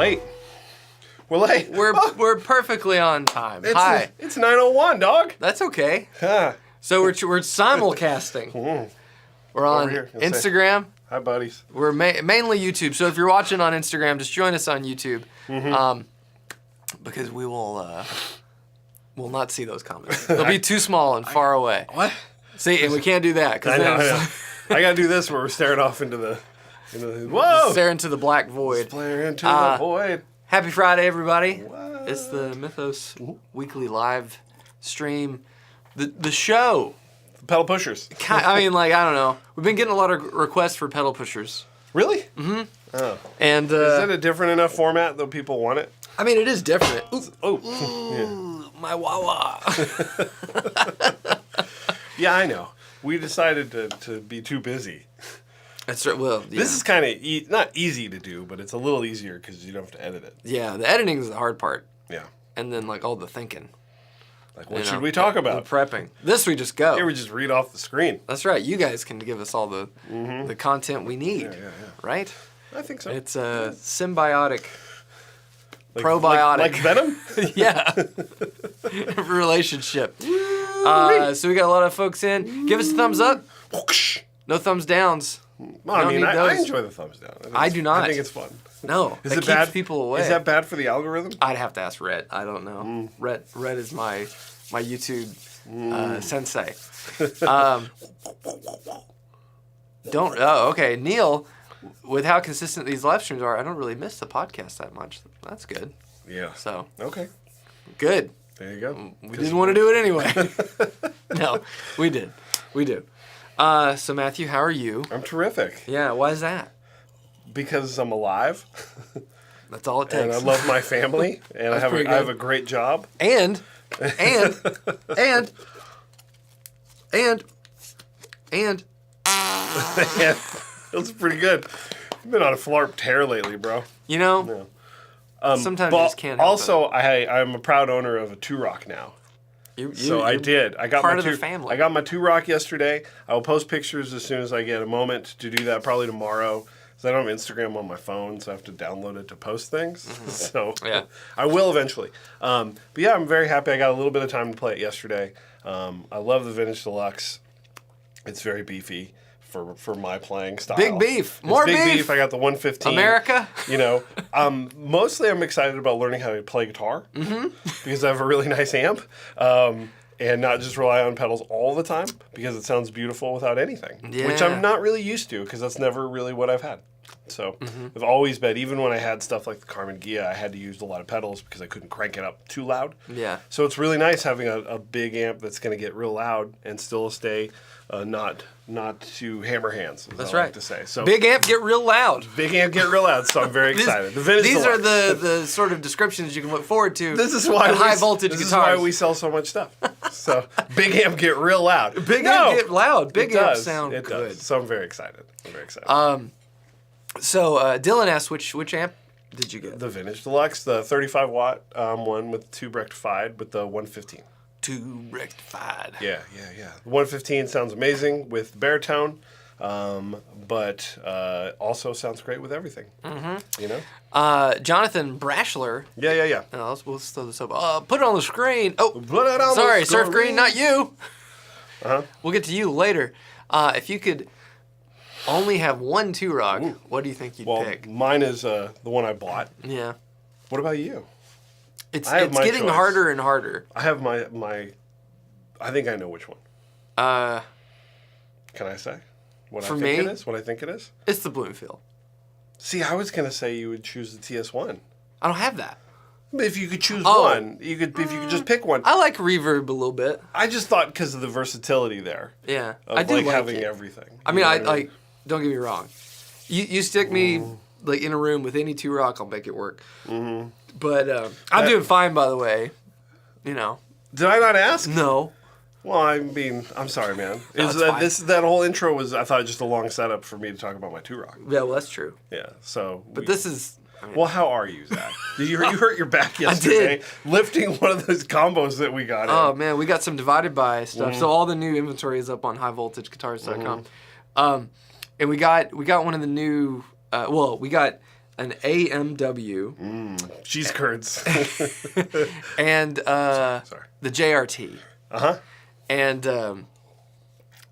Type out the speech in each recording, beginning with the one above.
late. We're late. We're perfectly on time. Hi. It's 9:01, dog. That's okay. Huh. So we're simulcasting. We're on Instagram. Hi, buddies. We're mainly YouTube. So if you're watching on Instagram, just join us on YouTube. Because we will not see those comments. They'll be too small and far away. What? See, and we can't do that. I know. I gotta do this where we're staring off into the whoa! Stare into the black void. Stare into the void. Happy Friday, everybody. What? It's the Mythos weekly live stream. The show. Pedal pushers. I mean, like, I don't know. We've been getting a lot of requests for pedal pushers. Really? Mm-hmm. Oh. And is that a different enough format that people want it? I mean, it is different. Ooh, my wah-wah. Yeah, I know. We decided to be too busy. That's right. Well, yeah. This is kind of not easy to do, but it's a little easier because you don't have to edit it. Yeah, the editing is the hard part. Yeah. And then, like, all the thinking. Like, what should we talk about? The prepping. This we just go. Here we just read off the screen. That's right. You guys can give us all the content we need. Yeah. Right? I think so. It's a symbiotic, probiotic. Like Venom? Yeah. Relationship. So we got a lot of folks in. Give us a thumbs up. No thumbs downs. Well, I mean, I enjoy the thumbs down. I do not. I think it's fun. No. Is it keeps bad? People away. Is that bad for the algorithm? I'd have to ask Rhett. I don't know. Rhett is my YouTube sensei. Okay. Neil, with how consistent these live streams are, I don't really miss the podcast that much. That's good. Yeah. So. Okay. Good. There you go. We didn't want to do it anyway. No, we did. We do. So Matthew, how are you? I'm terrific. Yeah. Why is that? Because I'm alive. That's all it takes. And I love my family, and I have a great job. And that's pretty good. You've been on a flarp tear lately, bro. You know, sometimes you just can't help also, I'm a proud owner of a 2-Rock now. I did. I got part my of the family. I got my 2-Rock yesterday. I will post pictures as soon as I get a moment to do that, probably tomorrow. Because I don't have Instagram on my phone, so I have to download it to post things. So yeah. I will eventually. But yeah, I'm very happy. I got a little bit of time to play it yesterday. I love the Vintage Deluxe. It's very beefy for my playing style. Big beef. More big beef. beef. I got the 115. America. You know, mostly I'm excited about learning how to play guitar because I have a really nice amp. And not just rely on pedals all the time because it sounds beautiful without anything, which I'm not really used to because that's never really what I've had. So I've always been, even when I had stuff like the Carmen Ghia, I had to use a lot of pedals because I couldn't crank it up too loud. Yeah. So it's really nice having a big amp that's going to get real loud and still stay not to hammer hands. That's I right. Like to say. So big amp, get real loud. Big amp, get real loud. So I'm very excited. These are the sort of descriptions you can look forward to. This is why high voltage guitars. This is why we sell so much stuff. So big amp, get real loud. Big amp, get loud. Big amp sound good. Does. So I'm very excited. So Dylan asked, which amp did you get? The Vintage Deluxe, the 35 watt one with tube rectified with the 115. Tube rectified. Yeah. The 115 sounds amazing with baritone, but also sounds great with everything. You know. Jonathan Brashler. Yeah. We'll throw this up. Put it on the screen. Oh, put it on sorry, the screen. Surf Green, not you. We'll get to you later. If you could only have one 2-Rock, what do you think you'd pick? Mine is the one I bought. Yeah. What about you? It's getting harder and harder. I have my. I think I know which one. Can I say what I think it is? What I think it is? It's the Bloomfield. See, I was gonna say you would choose the TS1. I don't have that. But if you could choose one, if you could just pick one. I like reverb a little bit. I just thought because of the versatility there. Yeah, I do like having everything. I mean, I like. Don't get me wrong. You stick me like in a room with any 2-Rock, I'll make it work. But I'm doing fine, by the way. You know. Did I not ask? No. Well, I mean, I'm sorry, man. That whole intro was, I thought, just a long setup for me to talk about my 2-Rock. Yeah, well, that's true. Yeah, so. But this is. I mean, well, how are you, Zach? You hurt your back yesterday. I did. Lifting one of those combos that we got. Oh man, we got some divided by stuff. So all the new inventory is up on highvoltageguitars.com. And we got one of the new. We got an AMW, cheese curds, and the JRT. And the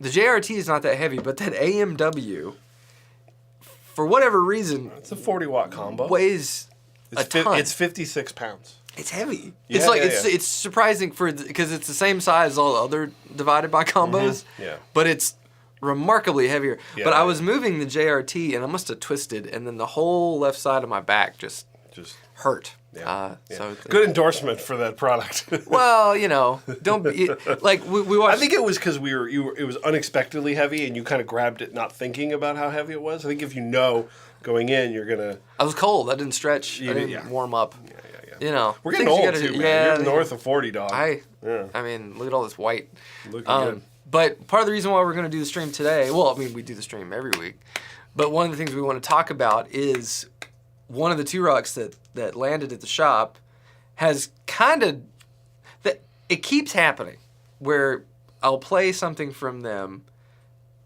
JRT is not that heavy, but that AMW, for whatever reason, it's a 40-watt combo. Weighs a ton. It's 56 pounds. It's heavy. Yeah, it's like yeah. it's surprising because it's the same size as all the other divided by combos. Yeah. But it's remarkably heavier. Yeah, but I was moving the JRT and I must have twisted, and then the whole left side of my back just hurt. Yeah. So good endorsement for that product. Well, don't be like we watched. I think it was because it was unexpectedly heavy, and you kind of grabbed it not thinking about how heavy it was. I think if you know going in, you're gonna. I was cold. I didn't stretch. I didn't warm up. Yeah. We're getting old too, man. Yeah, you're north of 40, dog. I mean, look at all this white. Looking good. But part of the reason why we're going to do the stream today, well, I mean, we do the stream every week, but one of the things we want to talk about is one of the two rocks that landed at the shop has kind of, it keeps happening where I'll play something from them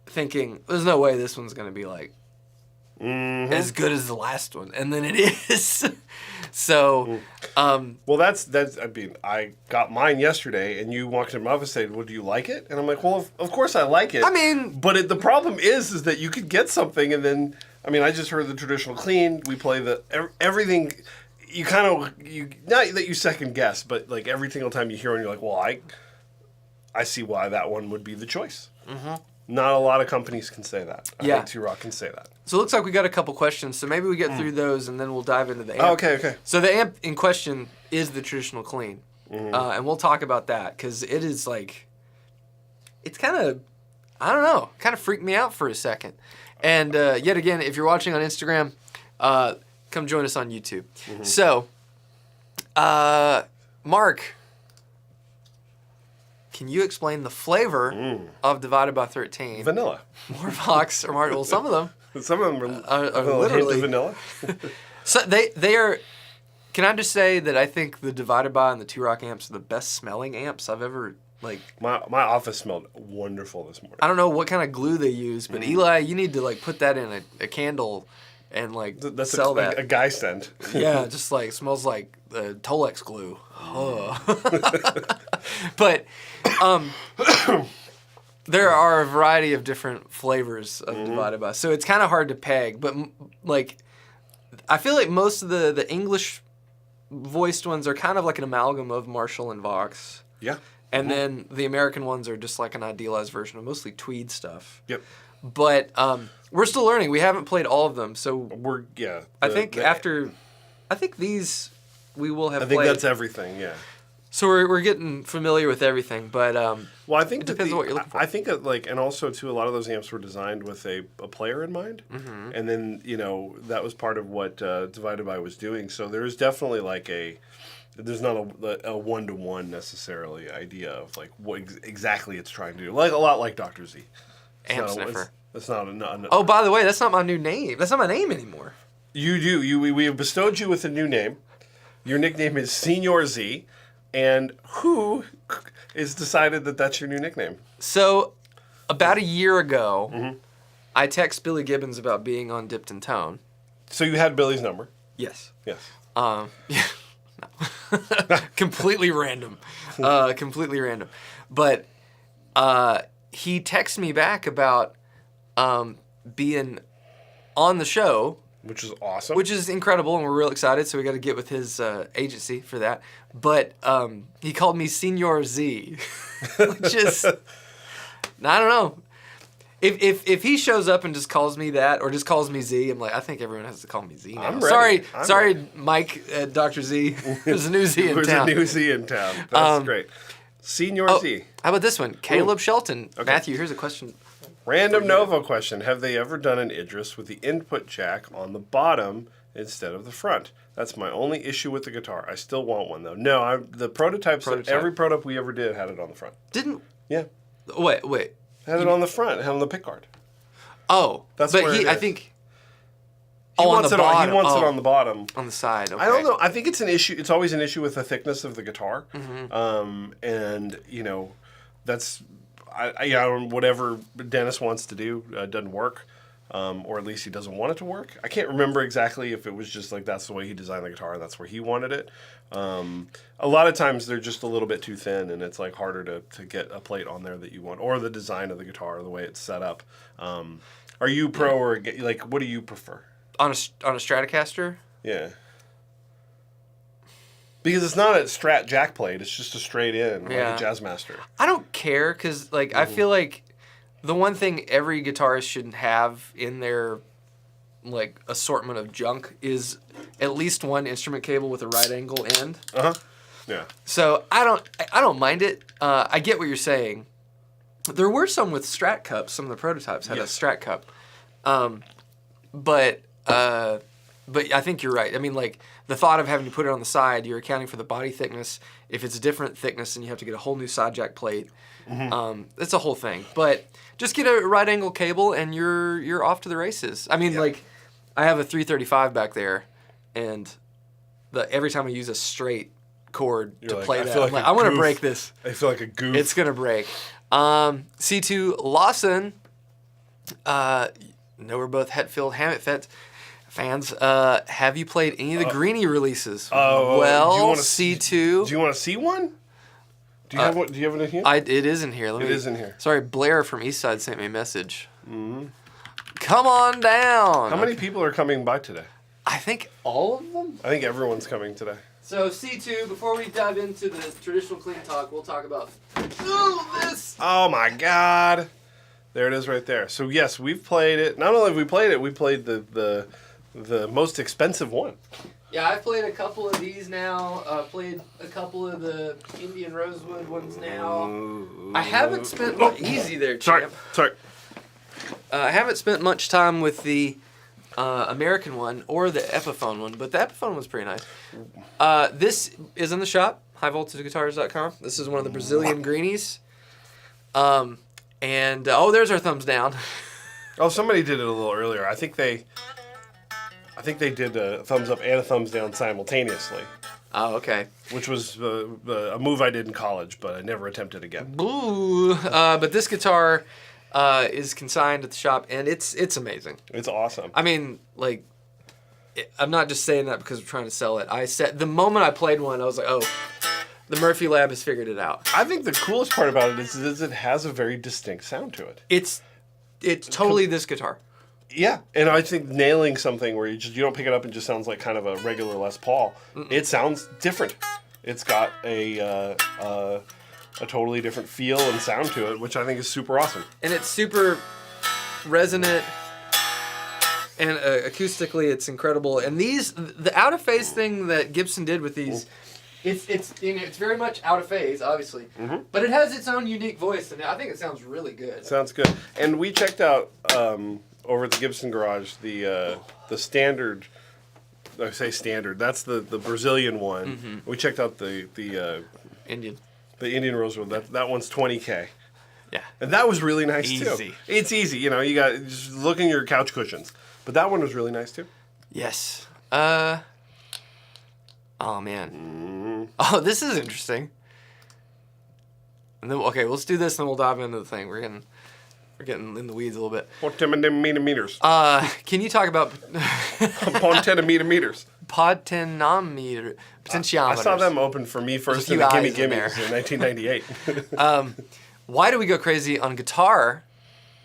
thinking, there's no way this one's going to be like as good as the last one. And then it is. So, well, that's. I mean, I got mine yesterday, and you walked in my office and said, "Well, do you like it?" And I'm like, "Well, of course I like it." I mean, but the problem is that you could get something, and then, I mean, I just heard the traditional clean. We play everything. You kind of not that you second guess, but like every single time you hear one, you're like, "Well, I see why that one would be the choice." Mm-hmm. Not a lot of companies can say that. I think T-Rock can say that. So it looks like we got a couple questions. So maybe we get through those, and then we'll dive into the amp. Oh, okay. So the amp in question is the traditional clean. And we'll talk about that, because it is like, it's kind of, I don't know, kind of freaked me out for a second. And yet again, if you're watching on Instagram, come join us on YouTube. So, Mark, can you explain the flavor of Divided by 13? Vanilla. More Vox or Mark? Well, some of them. Some of them are literally vanilla. So they are. Can I just say that I think the Divided by and the T-Rock amps are the best smelling amps I've ever like. My office smelled wonderful this morning. I don't know what kind of glue they use, but Eli, you need to like put that in a candle and like sell that. A guy scent. Yeah, just like smells like Tolex glue. But there are a variety of different flavors of Divided by, so it's kind of hard to peg. But like, I feel like most of the English voiced ones are kind of like an amalgam of Marshall and Vox. Yeah. And then the American ones are just like an idealized version of mostly tweed stuff. Yep. But we're still learning. We haven't played all of them, so I think these we will have. I think played. that's everything. Yeah. So we're getting familiar with everything, but well, I think it depends on what you're looking for. I think that and also too, a lot of those amps were designed with a player in mind, and then that was part of what Divided by was doing. So there's definitely like there's not a one-to-one necessarily idea of like what exactly it's trying to do. Like a lot like Dr. Z. Amp sniffer. That's not Oh, by the way, that's not my new name. That's not my name anymore. You do. We have bestowed you with a new name. Your nickname is Senior Z. And who has decided that that's your new nickname? So, about a year ago, I text Billy Gibbons about being on Dipped in Tone. So you had Billy's number? Yes. Yes. Yeah. No. Completely random. Completely random. But he texted me back about being on the show. Which is awesome. Which is incredible, and we're real excited, so we got to get with his agency for that. But he called me Senior Z, which is, I don't know. If he shows up and just calls me that, or just calls me Z, I'm like, I think everyone has to call me Z now. I'm ready. Sorry, Mike, Dr. Z. There's a new Z in town. There's a new Z in town. That's great. Senior Z. How about this one? Caleb Shelton. Okay. Matthew, here's a question. Random Novo question. Have they ever done an Idris with the input jack on the bottom instead of the front? That's my only issue with the guitar. I still want one, though. No, the prototypes, every prototype we ever did had it on the front. Didn't? Yeah. Wait. Had it on the front. Had it on the pick guard. Oh. That's but where I think... He wants it it on the bottom. On the side, okay. I don't know. I think it's an issue. It's always an issue with the thickness of the guitar. And, that's... whatever Dennis wants to do doesn't work. or at least he doesn't want it to work. I can't remember exactly if it was just like that's the way he designed the guitar and that's where he wanted it. A lot of times they're just a little bit too thin, and it's like harder to get a plate on there that you want, or the design of the guitar, the way it's set up. Are you pro or like what do you prefer on a Stratocaster? Yeah. Because it's not a Strat jack plate; it's just a straight in, like a Jazzmaster. I don't care because, like, I feel like the one thing every guitarist should have in their like assortment of junk is at least one instrument cable with a right angle end. Yeah. So I don't mind it. I get what you're saying. There were some with Strat cups. Some of the prototypes had a Strat cup, but I think you're right. I mean, like, the thought of having to put it on the side, you're accounting for the body thickness. If it's a different thickness, then you have to get a whole new side jack plate. It's a whole thing. But just get a right angle cable and you're off to the races. I mean, like, I have a 335 back there, and every time I use a straight chord to play that, I want to break this. I feel like a goof. It's going to break. C2 Lawson, know we're both Hetfield Hammett fans. Have you played any of the Greenie releases? Well, C2. Do you want to see one? Do you have one? Do you have it in here? It is in here. It is in here. Sorry, Blair from Eastside sent me a message. Come on down. How many people are coming by today? I think all of them. I think everyone's coming today. So C2, before we dive into the traditional clean talk, we'll talk about this. Oh my God. There it is right there. So yes, we've played it. Not only have we played it, we played the most expensive one. Yeah, I've played a couple of these now. Played a couple of the Indian Rosewood ones now. I haven't spent easy there, champ. Sorry. I haven't spent much time with the American one or the Epiphone one, but the Epiphone one's pretty nice. This is in the shop, highvoltageguitars.com. This is one of the Brazilian Greenies. And there's our thumbs down. Oh, somebody did it a little earlier. I think they did a thumbs up and a thumbs down simultaneously. Oh, okay. Which was a move I did in college, but I never attempted again. Boo! But this guitar is consigned at the shop, and it's amazing. It's awesome. I mean, like, I'm not just saying that because we're trying to sell it. The moment I played one, I was like, oh, the Murphy Lab has figured it out. I think the coolest part about it is it has a very distinct sound to it. It's totally this guitar. Yeah, and I think nailing something where you don't pick it up and just sounds like kind of a regular Les Paul. It sounds different. It's got a totally different feel and sound to it, which I think is super awesome. And it's super resonant, and acoustically, it's incredible. And the out of phase thing that Gibson did with these, it's very much out of phase, obviously, but it has its own unique voice, and I think it sounds really good. Sounds good. And we checked out over at the Gibson Garage the standard. I say standard. That's the Brazilian one. We checked out the Indian. The Indian Rosewood. That one's $20K. Yeah. And that was really nice easy. Too. It's easy. You know, you got just looking at your couch cushions. But that one was really nice too. Yes. Oh man. Oh, this is interesting. And then, okay, let's do this, and then we'll dive into the thing. We're getting in the weeds a little bit. Potentiometers. Can you talk about potentiometers? Potentiometers. I saw them open for me first in the Gimme Gimmes in 1998. Why do we go crazy on guitar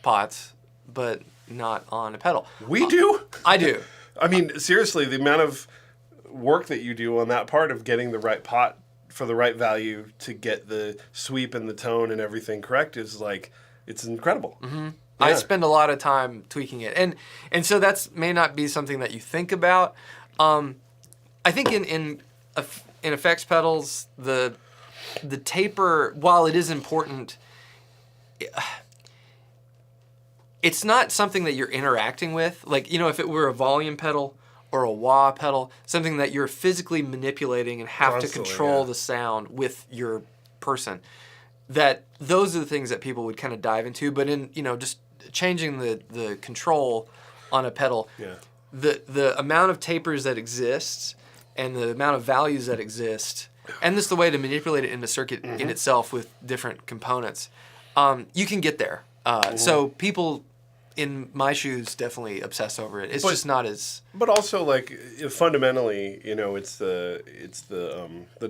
pots, but not on a pedal? We do. I do. I mean, seriously, the amount of work that you do on that part of getting the right pot for the right value to get the sweep and the tone and everything correct is like, it's incredible. Yeah. I spend a lot of time tweaking it, and so that's may not be something that you think about. I think in effects pedals, the taper, while it is important, it's not something that you're interacting with. Like, you know, if it were a volume pedal or a wah pedal, something that you're physically manipulating and have to control the sound with your person. That those are the things that people would kind of dive into. But in, you know, just changing the control on a pedal, the amount of tapers that exist and the amount of values that exist, and just the way to manipulate it in the circuit in itself with different components, you can get there. So people, in my shoes, definitely obsess over it. It's just not as. But also, like, fundamentally, you know, it's the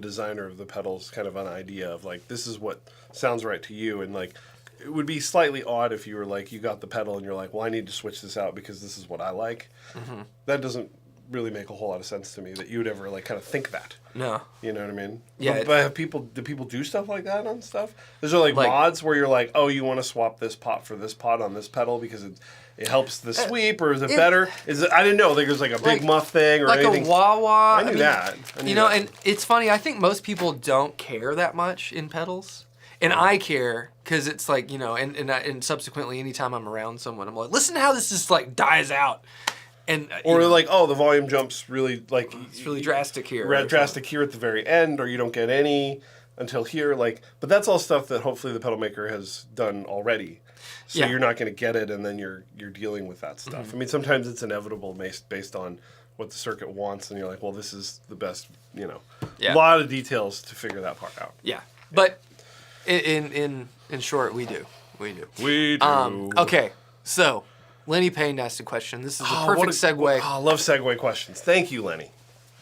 designer of the pedals kind of an idea of like, this is what sounds right to you, and like, it would be slightly odd if you were like, you got the pedal and you're like, well, I need to switch this out because this is what I like. Mm-hmm. That doesn't really make a whole lot of sense to me that you would ever like kind of think that. No. You know what I mean? Yeah. But do people do stuff like that on stuff? Is there like mods where you're like, oh, you want to swap this pot for this pot on this pedal because it helps the sweep, or is it better? Is it? I didn't know. There's like a big muff thing or like anything. Like a wah-wah. I knew that. And it's funny. I think most people don't care that much in pedals. And I care because it's like, you know, and subsequently anytime I'm around someone, I'm like, listen to how this just like dies out. And, or like, oh, the volume jumps really like... It's really drastic here. Drastic here at the very end, or you don't get any until here. Like, but that's all stuff that hopefully the pedal maker has done already. So you're not going to get it, and then you're dealing with that stuff. Mm-hmm. I mean, sometimes it's inevitable based on what the circuit wants, and you're like, well, this is the best, you know. Yeah. A lot of details to figure that part out. Yeah. But in short, we do. We do. Okay, so... Lenny Payne asked a question. This is a perfect segue. I love segue questions. Thank you, Lenny.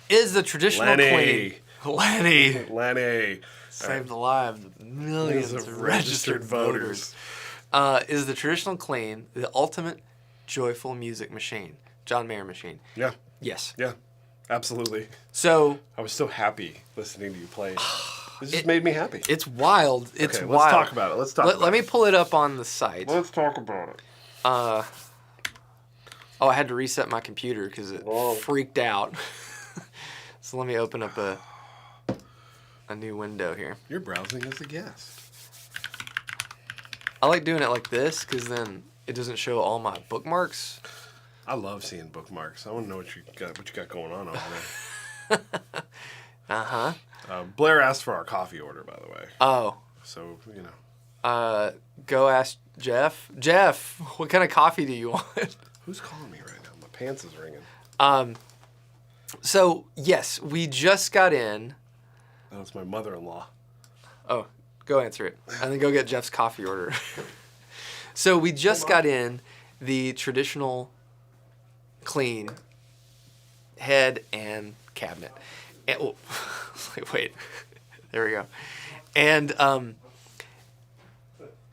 Is the traditional clean... Lenny. Saved the lives of millions of registered voters. Is the traditional clean the ultimate joyful music machine? John Mayer machine. Yeah. Yes. Yeah. Absolutely. So... I was so happy listening to you play. It just made me happy. It's wild. It's wild. Let's talk about it. Let me pull it up on the site. Let's talk about it. I had to reset my computer because it freaked out. So let me open up a new window here. You're browsing as a guest. I like doing it like this because then it doesn't show all my bookmarks. I love seeing bookmarks. I want to know what you got going on over there. Uh-huh. Blair asked for our coffee order, by the way. Oh. So, you know. Go ask Jeff. Jeff, what kind of coffee do you want? Who's calling me right now? My pants is ringing. So, yes, we just got in. Oh, it's my mother-in-law. Oh, go answer it. And then go get Jeff's coffee order. So, we just got in the traditional clean head and cabinet. And, wait. There we go. And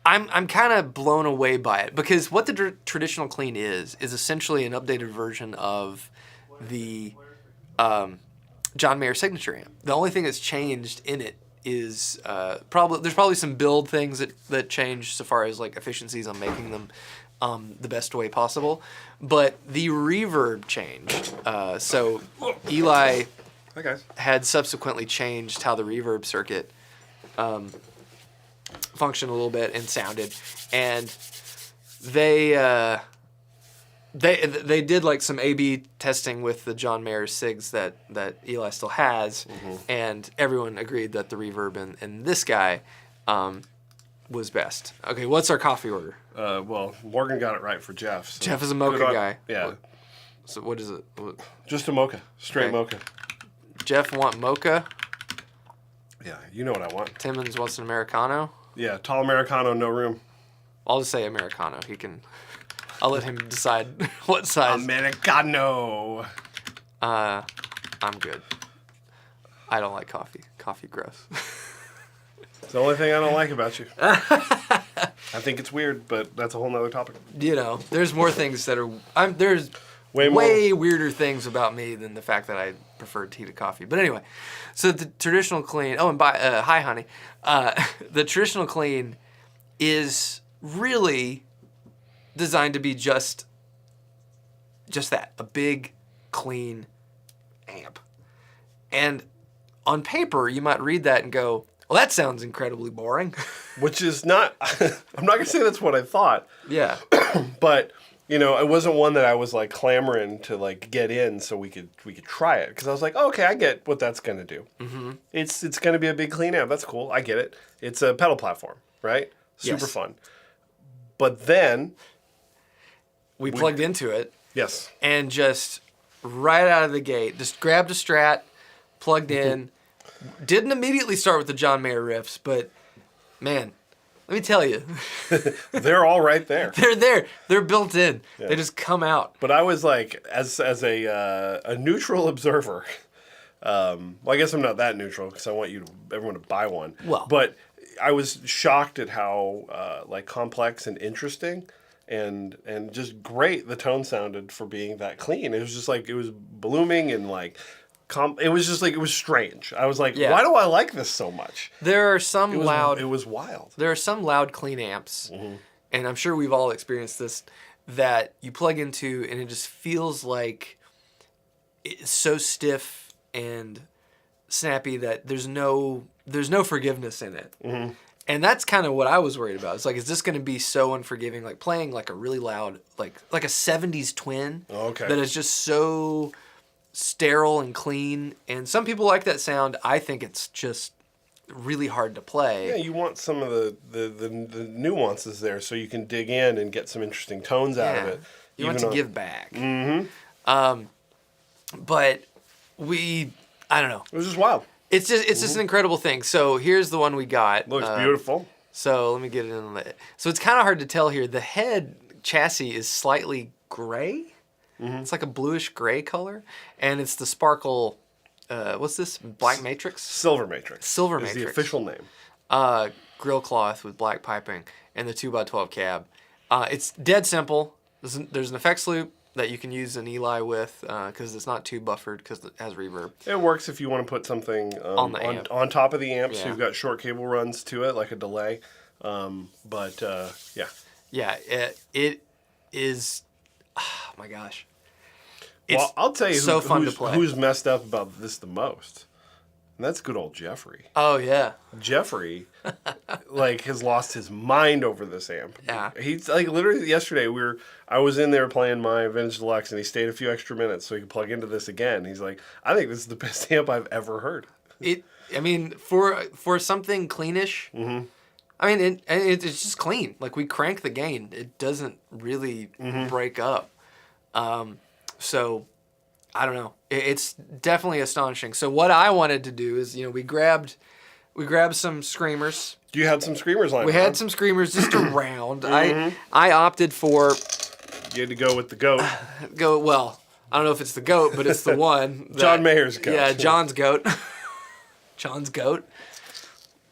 I'm kind of blown away by it because what the traditional clean is essentially an updated version of the John Mayer signature amp. The only thing that's changed in it is there's probably some build things that change so far as like efficiencies on making them the best way possible, but the reverb changed. So Eli had subsequently changed how the reverb circuit functioned a little bit and sounded, and they did like some A/B testing with the John Mayer SIGs that Eli still has, and everyone agreed that the reverb in this guy was best. Okay, what's our coffee order? Well, Morgan got it right for Jeff. So Jeff is a mocha guy. Yeah. So what is it? Just a mocha, straight mocha. Jeff want mocha. Yeah, you know what I want. Timmons wants an Americano. Yeah, tall Americano, no room. I'll just say Americano. I'll let him decide what size. Americano. I'm good. I don't like coffee. Coffee gross. It's the only thing I don't like about you. I think it's weird, but that's a whole nother topic. You know, there's more things that are... There's way weirder things about me than the fact that I prefer tea to coffee. But anyway, so the traditional clean... Oh, and hi, honey. The traditional clean is really designed to be just that. A big, clean amp. And on paper, you might read that and go... Well, that sounds incredibly boring. Which is not... I'm not going to say that's what I thought. Yeah. But, you know, it wasn't one that I was, like, clamoring to, like, get in so we could try it. Because I was like, oh, okay, I get what that's going to do. Mm-hmm. It's going to be a big clean amp. That's cool. I get it. It's a pedal platform, right? Super fun. But then... We plugged into it. Yes. And just right out of the gate, just grabbed a Strat, plugged in... Didn't immediately start with the John Mayer riffs, but man, Let me tell you, They're all right there. they're there. They're built in. Yeah. They just come out. But I was like, as a neutral observer. Well, I guess I'm not that neutral because I want everyone to buy one. Well. But I was shocked at how like complex and interesting and just great the tone sounded for being that clean. It was just like it was blooming and like it was just like it was strange. I was like, Yeah. why do I like this so much? There are some loud. It was wild. There are some loud, clean amps, and I'm sure we've all experienced this, that you plug into and it just feels like it's so stiff and snappy that there's no forgiveness in it. And that's kind of what I was worried about. It's like, is this going to be so unforgiving? Like playing like a really loud, like a 70s twin that is just so sterile and clean. And some people like that sound. I think it's just really hard to play. Yeah, you want some of the nuances there so you can dig in and get some interesting tones out of it. You want to give back. Mm-hmm. But I don't know. It was just wild. It's just an incredible thing. So here's the one we got. Looks beautiful. So let me get it in. So it's kind of hard to tell here. The head chassis is slightly gray. It's like a bluish gray color, and it's the Sparkle. What's this? Black Matrix. Silver Matrix. Silver is Matrix. the official name. Grill cloth with black piping and the 2x12 cab. It's dead simple. There's an effects loop that you can use an Eli with because it's not too buffered because it has reverb. It works if you want to put something on top of the amp, so you've got short cable runs to it, like a delay. Yeah. Yeah, it is. Oh my gosh. Well, I'll tell you so fun to play. Who's messed up about this the most. And that's good old Jeffrey. Oh, yeah. Jeffrey, like, has lost his mind over this amp. Yeah. He's, like, literally yesterday, I was in there playing my Vintage Deluxe, and he stayed a few extra minutes so he could plug into this again. He's like, I think this is the best amp I've ever heard. I mean, for something cleanish, I mean, it's just clean. Like, we crank the gain. It doesn't really break up. So, I don't know. It's definitely astonishing. So what I wanted to do is, we grabbed some screamers. You had some screamers lined up. We had some screamers just around. I opted for. You had to go with the goat. Well, I don't know if it's the goat, but it's the one. John Mayer's goat. Yeah, John's goat. John's goat.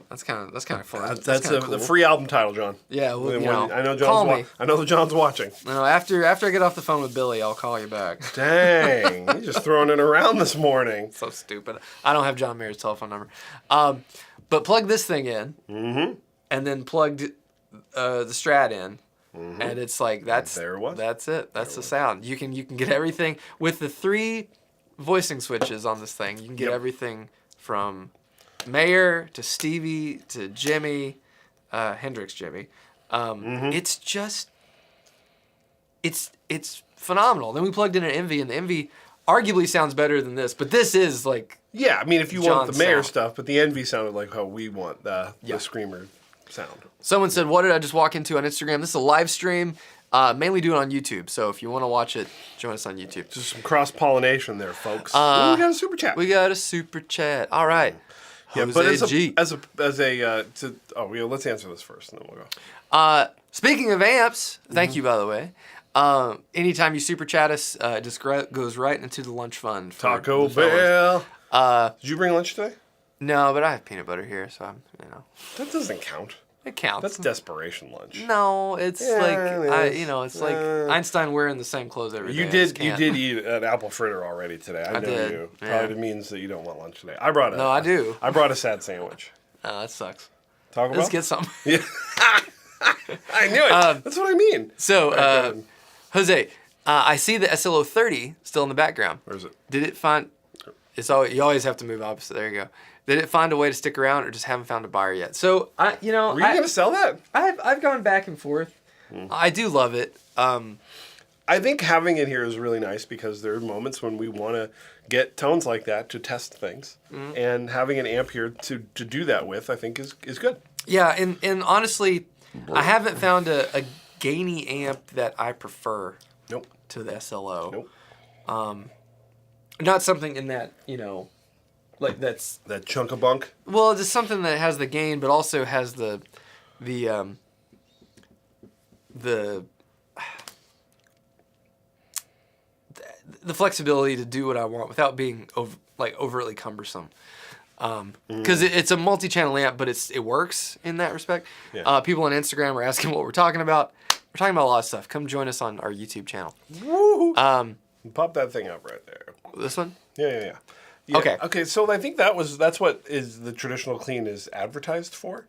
That's kind of fun. That's cool. the free album title, John. Yeah, well, I know call me. I know that John's watching. No, after I get off the phone with Billy, I'll call you back. Dang, you're just throwing it around this morning. So stupid. I don't have John Mayer's telephone number. But plug this thing in, and then plugged the Strat in, and it's like that's it. That's the sound. You can get everything with the 3 voicing switches on this thing. You can get everything from Mayer to Stevie to Jimmy, Hendrix Jimmy. It's just, it's phenomenal. Then we plugged in an Envy, and the Envy arguably sounds better than this, but this is like. Yeah, I mean, if you want John's the Mayer sound. stuff, but the Envy sounded like how we want the Screamer sound. Someone said, what did I just walk into on Instagram? This is a live stream. Mainly do it on YouTube, so if you want to watch it, join us on YouTube. Just some cross-pollination there, folks. We got a super chat. We got a super chat. All right. Yeah, Jose but G. let's answer this first, and then we'll go. Speaking of amps, thank you, by the way. Anytime you super chat us, it just goes right into the lunch fund. For Taco the fellas. Bell. Did you bring lunch today? No, but I have peanut butter here, so That doesn't count. it counts. That's desperation lunch. No, it's it like Einstein wearing the same clothes every day. You did eat an apple fritter already today. I know did. you. Yeah. Probably means that you don't want lunch today. I brought I do. I brought a sad sandwich. Oh, that sucks. Taco Bell? Let's get some. Yeah. I knew it. That's what I mean. So, Jose, I see the SLO30 still in the background. Where is it? Did it find? You always have to move opposite. There you go. Did it find a way to stick around, or just haven't found a buyer yet? So Were you gonna sell that? I've gone back and forth. I do love it. I think having it here is really nice because there are moments when we want to get tones like that to test things, and having an amp here to do that with, I think is good. Yeah, and honestly, I haven't found a gainy amp that I prefer. Nope. To the SLO. Nope. Not something in that like that's that chunk of bunk. Well, just something that has the gain, but also has the the flexibility to do what I want without being overtly cumbersome. Because it's a multi-channel amp, but it works in that respect. Yeah. People on Instagram are asking what we're talking about. We're talking about a lot of stuff. Come join us on our YouTube channel. Woo! Pop that thing up right there. This one? Yeah. Okay. Okay, so I think that's what is the traditional clean is advertised for.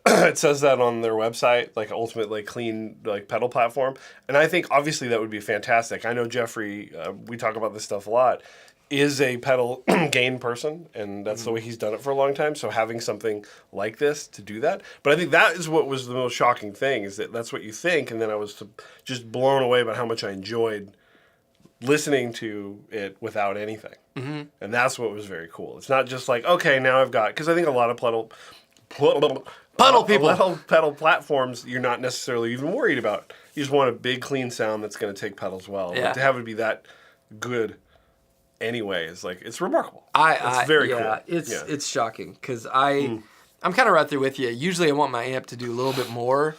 It says that on their website, like ultimate like clean like pedal platform, and I think obviously that would be fantastic. I know Jeffrey, we talk about this stuff a lot, is a pedal gain person, and that's the way he's done it for a long time. So having something like this to do that, but I think that is what was the most shocking thing, is that that's what you think, and then I was just blown away about how much I enjoyed listening to it without anything, and that's what was very cool. It's not just like, okay, now I've got, because I think a lot of pedal platforms you're not necessarily even worried about. You just want a big clean sound that's going to take pedals well. Yeah. But to have it be that good anyway is like, it's remarkable. It's very cool. It's shocking because I'm kind of right there with you. Usually I want my amp to do a little bit more,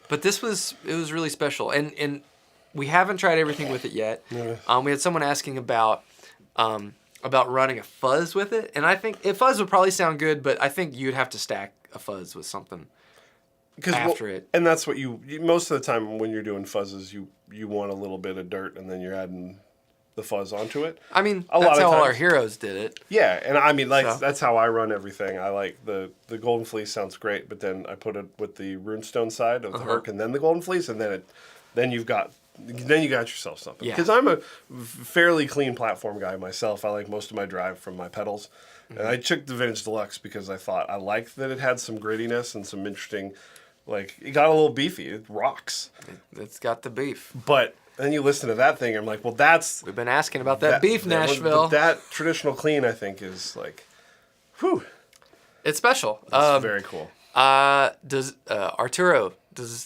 but it was really special, and we haven't tried everything with it yet. Yeah. We had someone asking about running a fuzz with it, and I think a fuzz would probably sound good, but I think you'd have to stack a fuzz with something after it. And that's what you most of the time when you're doing fuzzes, you want a little bit of dirt, and then you're adding the fuzz onto it. I mean, that's that's how all our heroes did it. Yeah, and I mean, like, that's how I run everything. I like the Golden Fleece sounds great, but then I put it with the Runestone side of the Herc, and then the Golden Fleece, and then you got yourself something. Because I'm a fairly clean platform guy myself. I like most of my drive from my pedals. And I took the Vintage Deluxe because I thought I liked that it had some grittiness and some interesting, like, it got a little beefy. It rocks. It's got the beef. But then you listen to that thing, and I'm like, well, we've been asking about that beef, Nashville. That traditional clean, I think, is like, whew. It's special. It's very cool. Does Arturo...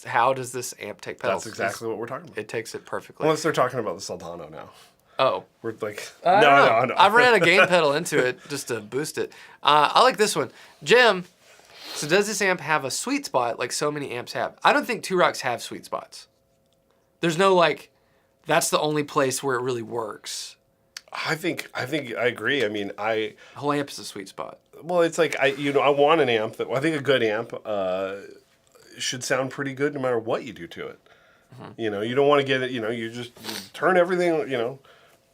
How does this amp take pedals? That's exactly what we're talking about. It takes it perfectly. Unless they're talking about the Soldano now. Oh. We're like, no. I ran a gain pedal into it just to boost it. I like this one. Jim, so does this amp have a sweet spot like so many amps have? I don't think Two Rocks have sweet spots. There's no like, that's the only place where it really works. I think I agree. I mean, The whole amp is a sweet spot. Well, it's like, I want an amp I think a good amp should sound pretty good no matter what you do to it. You don't want to get it, you just turn everything,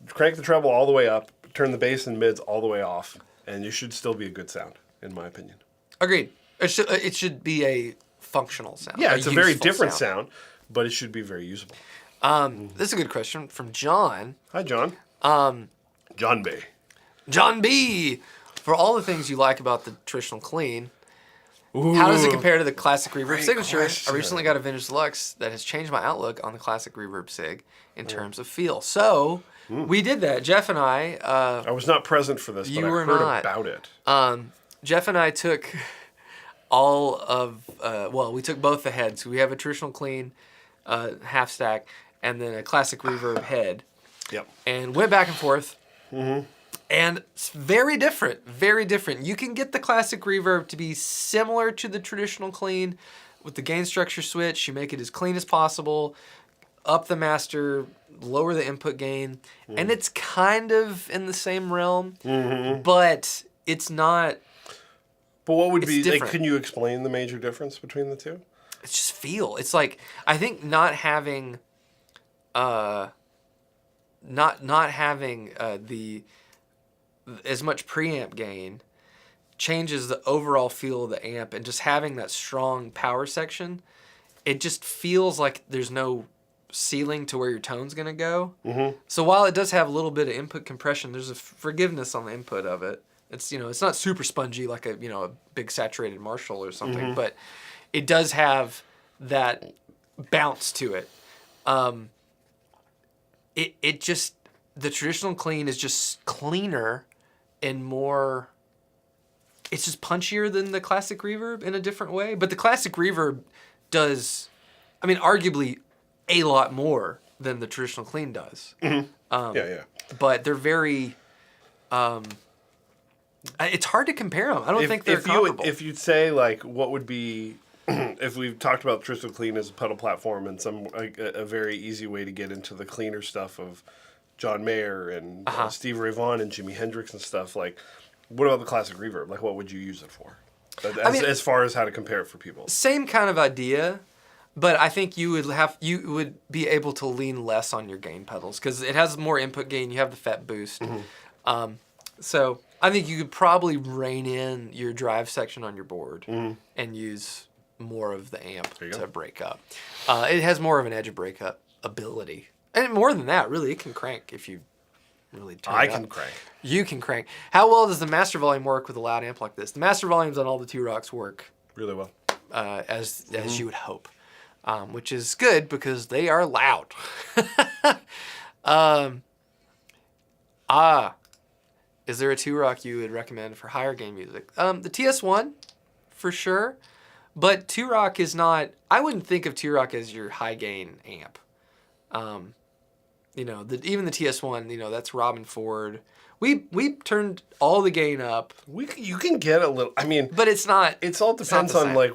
crank the treble all the way up, turn the bass and mids all the way off, and you should still be a good sound, in my opinion. Agreed. It should be a functional sound. Yeah, it's a very different sound, but it should be very usable. This is a good question from John. Hi, John. John B. John B. For all the things you like about the traditional clean, how does it compare to the classic reverb signature? Question. I recently got a Vintage Deluxe that has changed my outlook on the classic reverb sig in terms of feel. So we did that. Jeff and I. I was not present for this, but I heard about it. Jeff and I took all of. We took both the heads. We have a traditional clean half stack and then a classic reverb head. Yep. And went back and forth. And it's very different, very different. You can get the classic reverb to be similar to the traditional clean with the gain structure switch. You make it as clean as possible, up the master, lower the input gain, and it's kind of in the same realm, but it's not. But what would be, different. Can you explain the major difference between the two? It's just feel. It's like, I think not having the as much preamp gain changes the overall feel of the amp, and just having that strong power section, it just feels like there's no ceiling to where your tone's gonna go. So while it does have a little bit of input compression, there's a forgiveness on the input of it. It's it's not super spongy like a big saturated Marshall or something, but it does have that bounce to it. It just, the traditional clean is just cleaner and more, it's just punchier than the classic reverb in a different way. But the classic reverb does, arguably a lot more than the traditional clean does. But they're very, it's hard to compare them. I don't think they're comparable. If you'd say, like, what would be if we've talked about Crystal Clean as a pedal platform and a very easy way to get into the cleaner stuff of John Mayer and Stevie Ray Vaughan and Jimi Hendrix and stuff, like, what about the classic reverb? Like, what would you use it for? As far as how to compare it for people. Same kind of idea, but I think you would be able to lean less on your gain pedals because it has more input gain. You have the FET boost. So I think you could probably rein in your drive section on your board and use more of the amp to break up. It has more of an edge breakup ability. And more than that, really, it can crank if you really turn it up. I can crank. You can crank. How well does the master volume work with a loud amp like this? The master volumes on all the T-Rocks work really well, as you would hope, which is good because they are loud. Is there a T-Rock you would recommend for higher gain music? The TS1, for sure. But T-Rock is not... I wouldn't think of T-Rock as your high gain amp. Even the TS1, that's Robin Ford. We turned all the gain up. You can get a little. I mean, but it's not. It all depends on like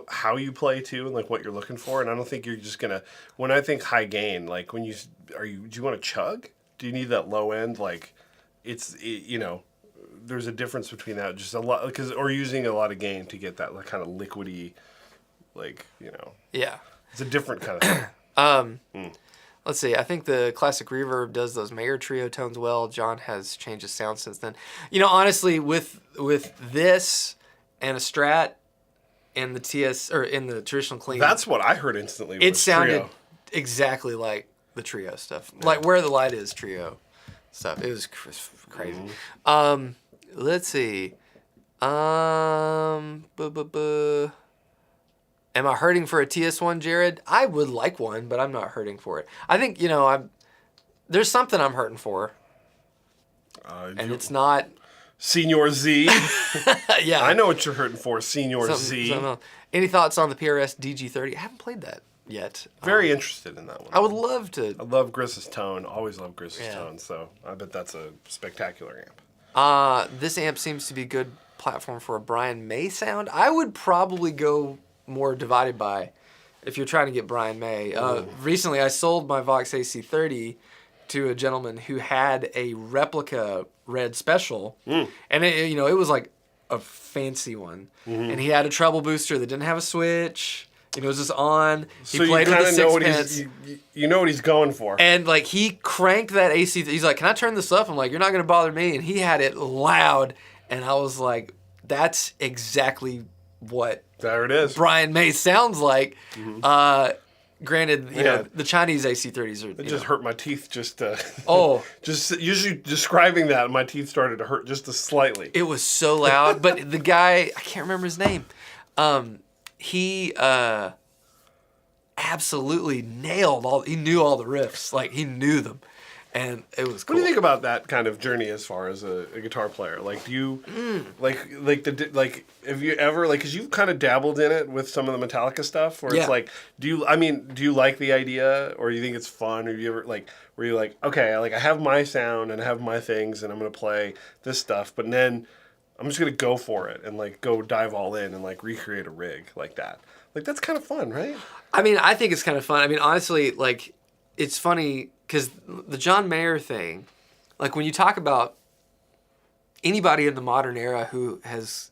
how you play too, and like what you're looking for. And I don't think you're just gonna. When I think high gain, like do you want to chug? Do you need that low end? Like, there's a difference between that. Just a lot or using a lot of gain to get that like, kind of liquidy, like Yeah. It's a different kind of thing. Let's see. I think the classic reverb does those Mayer trio tones well. John has changed his sound since then. Honestly, with this and a Strat and the TS or in the traditional clean, that's what I heard instantly. It sounded trio. Exactly like the trio stuff, like Where the Light Is trio stuff. It was crazy. Let's see. Am I hurting for a TS1, Jared? I would like one, but I'm not hurting for it. I think, there's something I'm hurting for. And it's not... Senior Z. Yeah. I know what you're hurting for, Senior Z. Any thoughts on the PRS DG30? I haven't played that yet. Very interested in that one. I would love to. I love Griss's tone. Always love Griss's tone, so I bet that's a spectacular amp. This amp seems to be a good platform for a Brian May sound. I would probably go... more divided by if you're trying to get Brian May. Recently I sold my Vox AC30 to a gentleman who had a replica Red Special and it was like a fancy one and he had a treble booster that didn't have a switch. It was just on. He played with the sixpence. You know what he's going for. And like he cranked that AC. He's like, "Can I turn this up?" I'm like, "You're not going to bother me." And he had it loud and I was like, "That's exactly what there it is. Brian May sounds like." Granted, the Chinese AC30s are. It just hurt my teeth. Just usually describing that, my teeth started to hurt just slightly. It was so loud, but the guy, I can't remember his name. He absolutely nailed all. He knew all the riffs, like he knew them, and it was cool. What do you think about that kind of journey as far as a guitar player? Like, do you have you ever because you've kind of dabbled in it with some of the Metallica stuff, where it's like, do you like the idea, or you think it's fun, or you ever where you're like, okay, I have my sound and I have my things, and I'm gonna play this stuff, but then I'm just gonna go for it and go dive all in and recreate a rig like that. That's kind of fun, right? I mean, I think it's kind of fun. I mean, honestly, it's funny because the John Mayer thing, when you talk about anybody in the modern era who has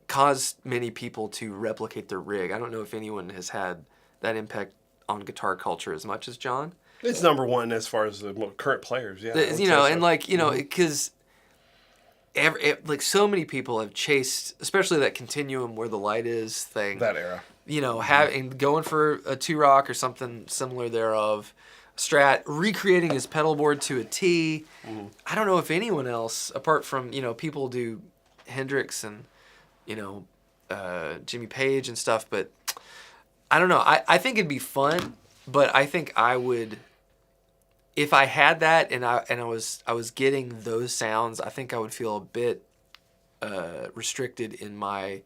caused many people to replicate their rig, I don't know if anyone has had that impact on guitar culture as much as John. It's number one as far as the current players, yeah. Because so many people have chased, especially that continuum where the light is thing. That era. Going for a T-Rock or something similar thereof. Strat, recreating his pedal board to a T. I don't know if anyone else, apart from, people do Hendrix and, Jimmy Page and stuff, but I don't know. I think it'd be fun, but I think I would... If I had that and I was getting those sounds, I think I would feel a bit restricted in my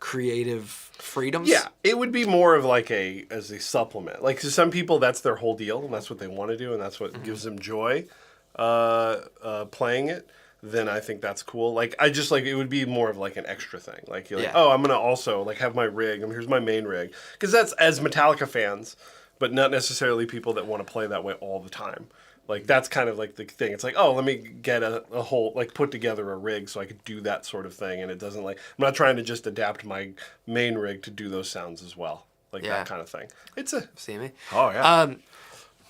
creative freedoms. Yeah, it would be more of as a supplement. To some people, that's their whole deal, and that's what they want to do, and that's what gives them joy playing it. then I think that's cool. Like, I just, like, it would be more of, like, an extra thing. Like, you're like, Yeah. oh, I'm going to also, like, have my rig, and here's my main rig. Because that's, as Metallica fans, but not necessarily people that want to play that way all the time. Like, that's kind of, like, the thing. It's like, oh, let me get a whole, like, put together a rig so I could do that sort of thing. And it doesn't, like, I'm not trying to just adapt my main rig to do those sounds as well. Like, that kind of thing. It's a... See me? Oh, yeah.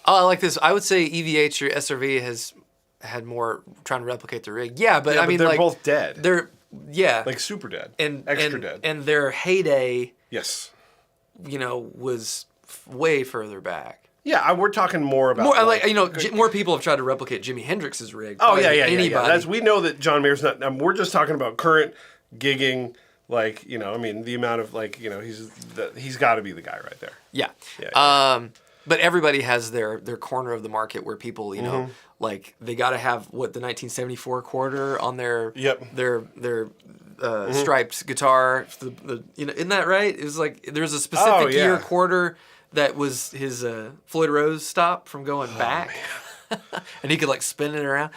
I like this. I would say EVH or SRV has had more trying to replicate the rig. Yeah, but I mean, they're like, both dead. They're like super dead, and extra dead. And their heyday, yes, was way further back. Yeah, we're talking more about more people have tried to replicate Jimi Hendrix's rig. Oh yeah. Anybody. We know that John Mayer's not. We're just talking about current gigging. Like, I mean, the amount of, like, he's got to be the guy right there. Yeah. Yeah. But everybody has their corner of the market where people, like, they got to have the 1974 quarter on their striped guitar. Isn't that right? It was like there's a specific year quarter that was his Floyd Rose stop from going back, and he could, like, spin it around.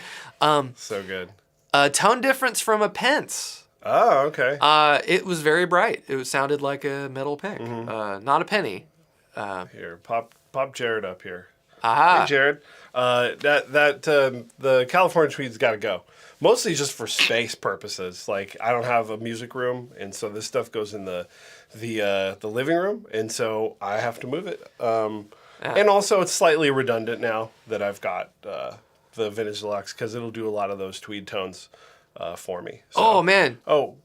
So good. Tone difference from a Pence. Oh, okay. It was very bright. It sounded like a metal pick, not a penny. Here, pop Jared up here. Aha. Hey, Jared. The California Tweed's got to go. Mostly just for space purposes. Like, I don't have a music room, and so this stuff goes in the living room, and so I have to move it. And also, it's slightly redundant now that I've got the Vintage Deluxe, because it'll do a lot of those tweed tones for me. So. Oh, man. Oh,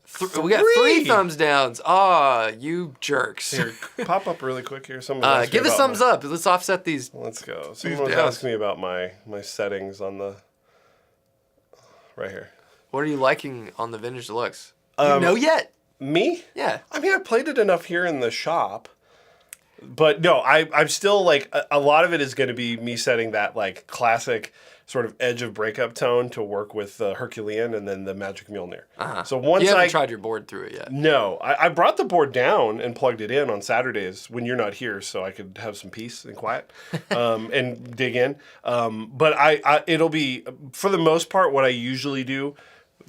we got 3 thumbs downs. Ah, you jerks. Here, pop up really quick here. Give us thumbs up. Let's offset these. Let's go. Someone was asking me about my settings on the... Right here. What are you liking on the Vintage Deluxe? You know yet? Me? Yeah. I mean, I played it enough here in the shop. But no, I'm still, like, a lot of it is going to be me setting that, like, classic sort of edge of breakup tone to work with the Herculean and then the Magic Mjolnir. So once you haven't tried your board through it yet. No, I brought the board down and plugged it in on Saturdays when you're not here, so I could have some peace and quiet and dig in. But it'll be, for the most part, what I usually do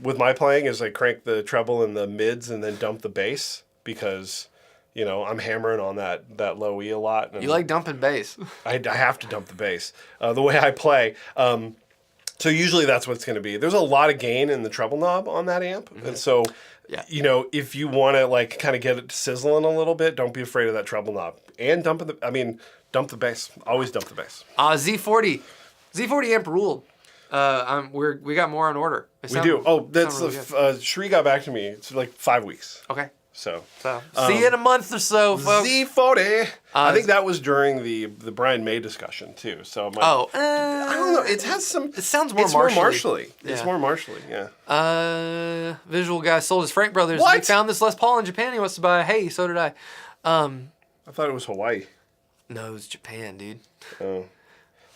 with my playing is I crank the treble and the mids and then dump the bass, because I'm hammering on that low E a lot. And you like dumping bass. I have to dump the bass. The way I play. So usually that's what it's going to be. There's a lot of gain in the treble knob on that amp. Mm-hmm. And so, if you want to, like, kind of get it sizzling a little bit, don't be afraid of that treble knob. And dump the bass. Always dump the bass. Z40 amp ruled. We got more on order. We do. Oh, that's really Shree got back to me. It's like 5 weeks. Okay. So see you in a month or so, folks. Z40. I think that was during the Brian May discussion too. So I don't know. It has some. It sounds more martially. Yeah. It's more martially. Yeah. Visual guy sold his Frank Brothers. What? He found this Les Paul in Japan. He wants to buy. Hey, so did I. I thought it was Hawaii. No, it's Japan, dude. Oh.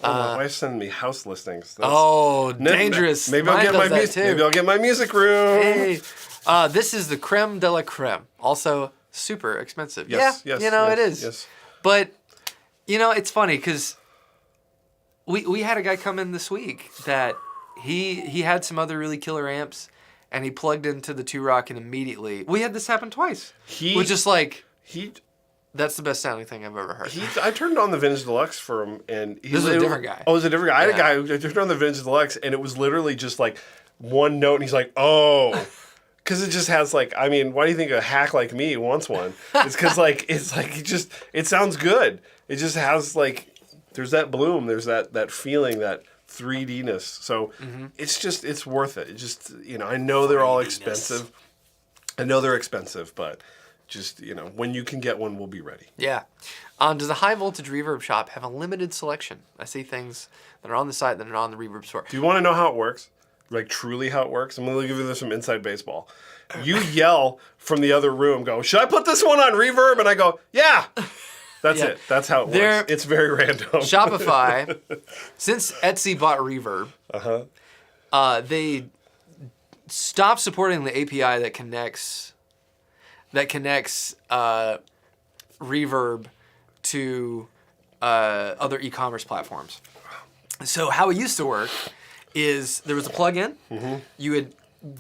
My wife's sending me house listings. Dangerous. Maybe I'll get my music room. Hey. This is the creme de la creme. Also super expensive. Yes, it is. Yes. But, it's funny because we had a guy come in this week that he had some other really killer amps, and he plugged into the 2-Rock, and immediately... We had this happen twice. That's the best sounding thing I've ever heard. I turned on the Vintage Deluxe for him, and this is a different guy. Oh, it was a different guy. I had a guy who turned on the Vintage Deluxe, and it was literally just like one note, and he's like, oh... Because it just has, like, I mean, why do you think a hack like me wants one? It's because, like, it sounds good. It just has, like, there's that bloom, there's that feeling, that 3D-ness. So it's worth it. It just, I know they're all expensive. I know they're expensive, but just, when you can get one, we'll be ready. Yeah. Does the high voltage reverb shop have a limited selection? I see things that are on the site that are not on the reverb store. Do you want to know how it works? Like, truly how it works? I'm going to give you some inside baseball. You yell from the other room, go, should I put this one on reverb? And I go, yeah. That's it. That's how it works. It's very random. Shopify, since Etsy bought reverb, they stopped supporting the API that connects reverb to other e-commerce platforms. So how it used to work is there was a plugin. You would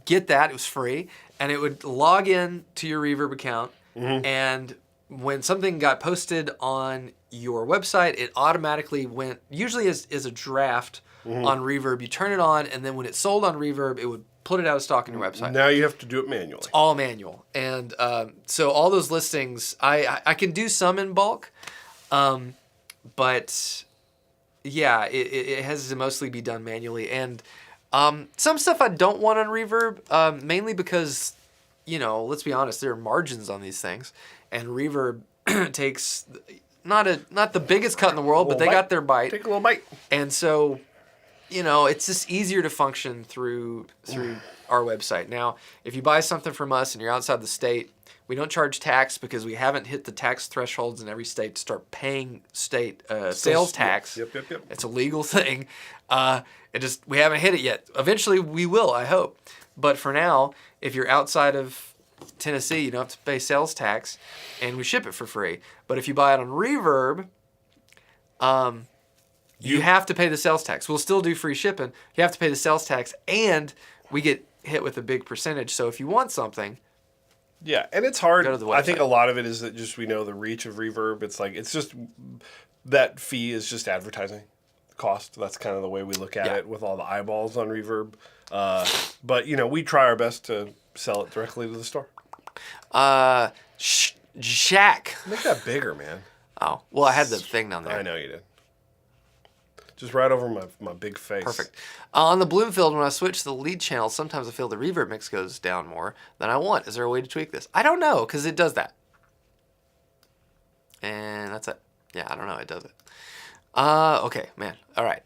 get that. It was free. And it would log in to your Reverb account. And when something got posted on your website, it automatically went, usually as a draft on Reverb. You turn it on, and then when it's sold on Reverb, it would put it out of stock on your website. Now you have to do it manually. It's all manual. And so all those listings, I can do some in bulk, but yeah, it has to mostly be done manually. And some stuff I don't want on Reverb, mainly because, let's be honest, there are margins on these things. And Reverb takes not the biggest cut in the world, but they got their bite. Take a little bite. And so, it's just easier to function through our website. Now, if you buy something from us and you're outside the state, we don't charge tax because we haven't hit the tax thresholds in every state to start paying state sales tax. Yep. It's a legal thing. We haven't hit it yet. Eventually we will, I hope. But for now, if you're outside of Tennessee, you don't have to pay sales tax, and we ship it for free. But if you buy it on Reverb, you have to pay the sales tax. We'll still do free shipping. You have to pay the sales tax, and we get hit with a big percentage. So if you want something, yeah, and it's hard. Go to the website. I think a lot of it is that just we know the reach of Reverb. It's just that fee is just advertising cost. That's kind of the way we look at it with all the eyeballs on Reverb. But we try our best to sell it directly to the store. Jack. Make that bigger, man. Oh, well, I had the thing down there. I know you did. Just right over my big face. Perfect. On the Bloomfield, when I switch to the lead channel, sometimes I feel the reverb mix goes down more than I want. Is there a way to tweak this? I don't know, because it does that. And that's it. Yeah, I don't know. It does it. Okay, man. All right.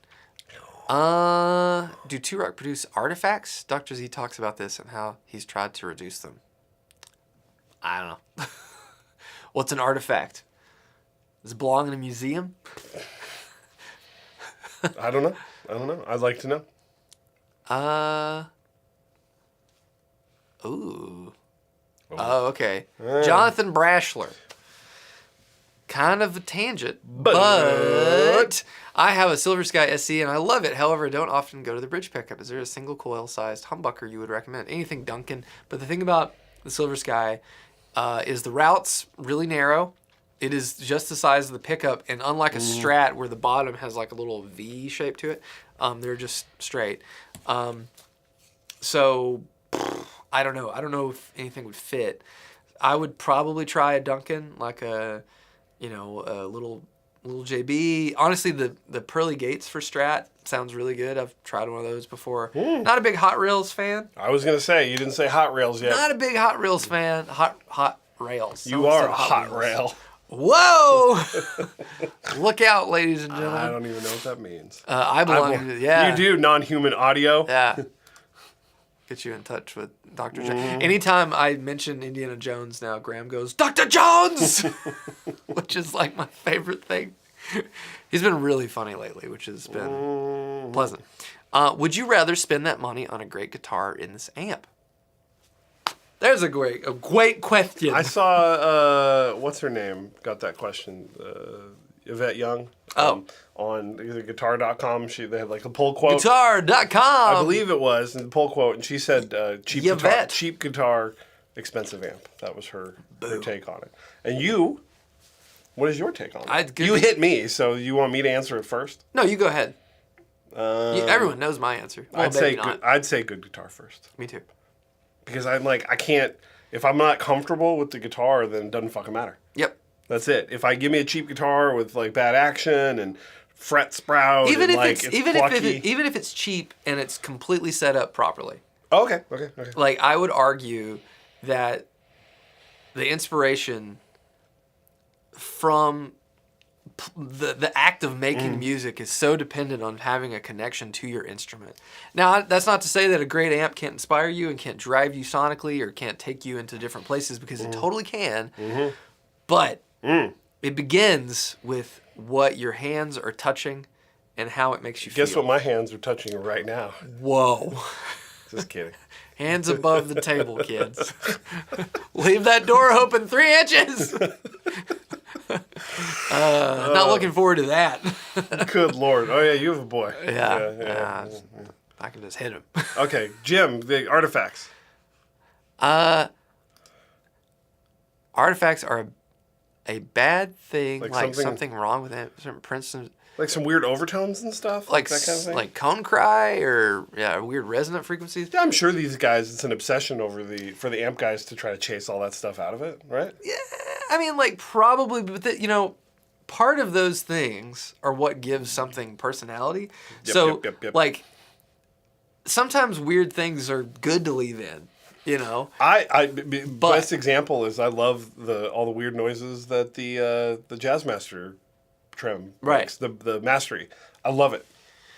Do T-Rock produce artifacts? Dr. Z talks about this and how he's tried to reduce them. I don't know. What's an artifact? Does it belong in a museum? I don't know. I'd like to know. Ooh. Oh, okay. Jonathan Brashler. Kind of a tangent, but I have a Silver Sky SC and I love it. However, I don't often go to the bridge pickup. Is there a single coil-sized humbucker you would recommend? Anything Duncan. But the thing about the Silver Sky is the route's really narrow. It is just the size of the pickup, and unlike a Strat where the bottom has like a little V shape to it, they're just straight. So I don't know. I don't know if anything would fit. I would probably try a Duncan, like a little JB. Honestly, the pearly gates for Strat sounds really good. I've tried one of those before. Not a big Hot Rails fan. I was gonna say you didn't say Hot Rails yet. Not a big Hot Rails fan. Hot Rails. You are a hot rail. Whoa! Look out, ladies and gentlemen. I don't even know what that means. I belong to, yeah. You do non-human audio. Yeah. Get you in touch with Dr. Jones. Anytime I mention Indiana Jones now, Graham goes, Dr. Jones! Which is like my favorite thing. He's been really funny lately, which has been pleasant. Would you rather spend that money on a great guitar in this amp? There's a great question. I saw, what's her name? Got that question. Yvette Young. On either guitar.com. They had like a pull quote. Guitar.com. I believe it was, in the pull quote. And she said, cheap guitar, expensive amp. That was her take on it. And you, what is your take on it? You hit me, so you want me to answer it first? No, you go ahead. Everyone knows my answer. Well, I'd say good guitar first. Me too. Because I'm like, I can't, if I'm not comfortable with the guitar, then it doesn't fucking matter. Yep. That's it. If I give me a cheap guitar with like bad action and fret sprout, even if plucky. it's cheap and it's completely set up properly. Oh, okay. Like I would argue that the inspiration from the act of making music is so dependent on having a connection to your instrument. Now, that's not to say that a great amp can't inspire you and can't drive you sonically or can't take you into different places, because it totally can. But it begins with what your hands are touching and how it makes you feel. Guess what my hands are touching right now? Whoa. Just kidding. Hands above the table, kids. Leave that door open 3 inches. Not looking forward to that. Good Lord. Oh, yeah, you have a boy. Yeah. I can just hit him. Okay, Jim, the artifacts. Artifacts are a bad thing, Like something wrong with it. Certain Princeton, Like some weird overtones and stuff? like that kind of thing? like cone cry or weird resonant frequencies. Yeah, I'm sure these guys, it's an obsession for the amp guys to try to chase all that stuff out of it, right? Yeah, I mean, like probably, but part of those things are what gives something personality. Yep. Like sometimes weird things are good to leave in. Best example is I love all the weird noises that the Jazzmaster trim makes, the Mastery. I love it.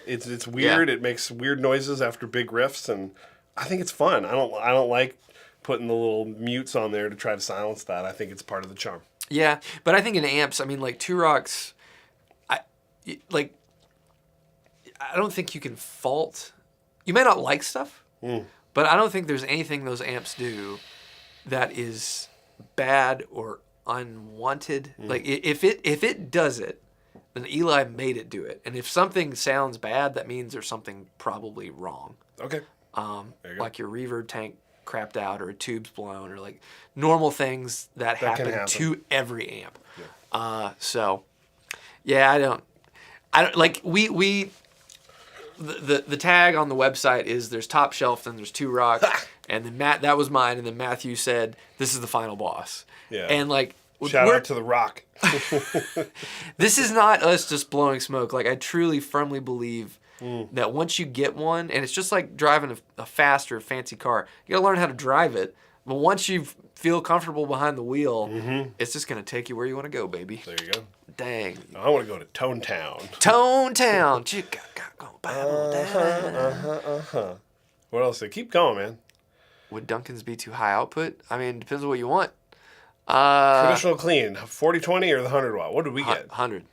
It's weird. Yeah. It makes weird noises after big riffs, and I think it's fun. I don't like putting the little mutes on there to try to silence that. I think it's part of the charm. Yeah, but I think in amps, I mean, like Two Rocks, I don't think you can fault. You may not like stuff. But I don't think there's anything those amps do that is bad or unwanted. Like if it does it, then Eli made it do it. And if something sounds bad, that means there's something probably wrong. Okay. Like your reverb tank crapped out or a tube's blown or like normal things that happen to every amp. Yeah. I don't like we. The tag on the website is there's Top Shelf, then there's Two Rocks, and then that was mine, and then Matthew said this is the final boss. Yeah. And like shout out to the Rock. This is not us just blowing smoke. Like I truly firmly believe that once you get one, and it's just like driving a fast or fancy car, you gotta learn how to drive it. But once you feel comfortable behind the wheel, it's just gonna take you where you want to go, baby. There you go. Dang. I want to go to Tone Town. Tone Town. What else? Keep going, man. Would Duncan's be too high output? I mean, depends on what you want. Traditional clean, 40-20 or the 100 watt? What did we get? 100.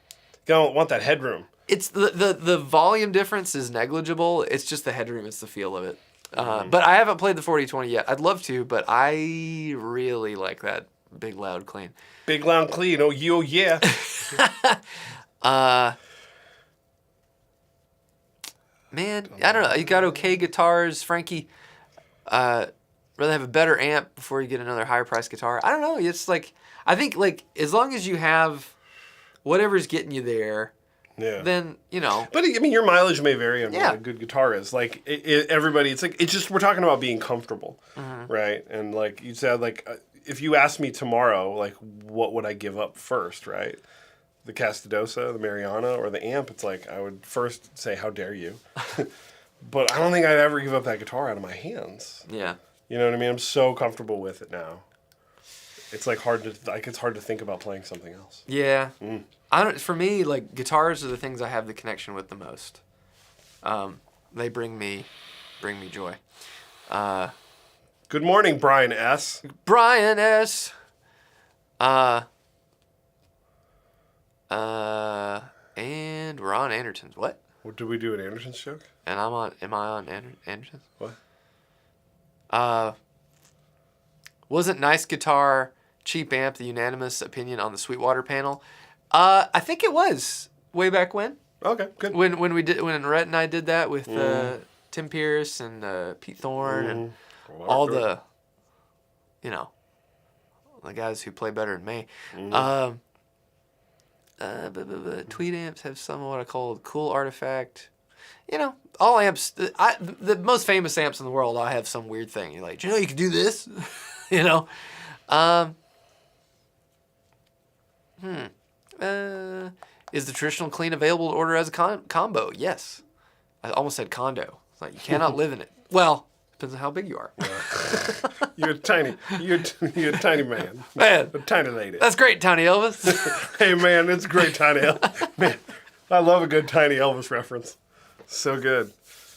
Don't want that headroom. It's the volume difference is negligible. It's just the headroom. It's the feel of it. But I haven't played the 40-20 yet. I'd love to, but I really like that big loud clean. Big loud clean. Oh yeah. Man, I don't know. You got okay guitars, Frankie. Rather have a better amp before you get another higher price guitar. I don't know. It's like I think like as long as you have whatever's getting you there. Yeah. Then But I mean, your mileage may vary on what a good guitar is. Like everybody, it's just we're talking about being comfortable, right? And like you said, like if you asked me tomorrow, like what would I give up first, right? The Castadosa, the Mariana, or the amp? It's like I would first say, "How dare you?" But I don't think I'd ever give up that guitar out of my hands. Yeah. You know what I mean? I'm so comfortable with it now. It's like it's hard to think about playing something else. Yeah. For me, like guitars are the things I have the connection with the most. They bring me joy. Good morning, Brian S. Brian S. And we're on Anderton's. What? What did we do an Anderton's joke? And am I on Anderton's? What? Wasn't nice guitar, cheap amp the unanimous opinion on the Sweetwater panel? I think it was way back when. Okay, good. When Rhett and I did that with Tim Pierce and Pete Thorne and all the, the guys who play better than me. Tweed amps have some of what I call cool artifact. All amps. The most famous amps in the world, I have some weird thing. You're like, do you know you can do this? Is the traditional clean available to order as a combo? Yes. I almost said condo. It's like you cannot live in it. Well, depends on how big you are. You're a tiny man. Man. A tiny lady. That's great, Tiny Elvis. Hey, man, it's great, Tiny Elvis. Man, I love a good Tiny Elvis reference. So good.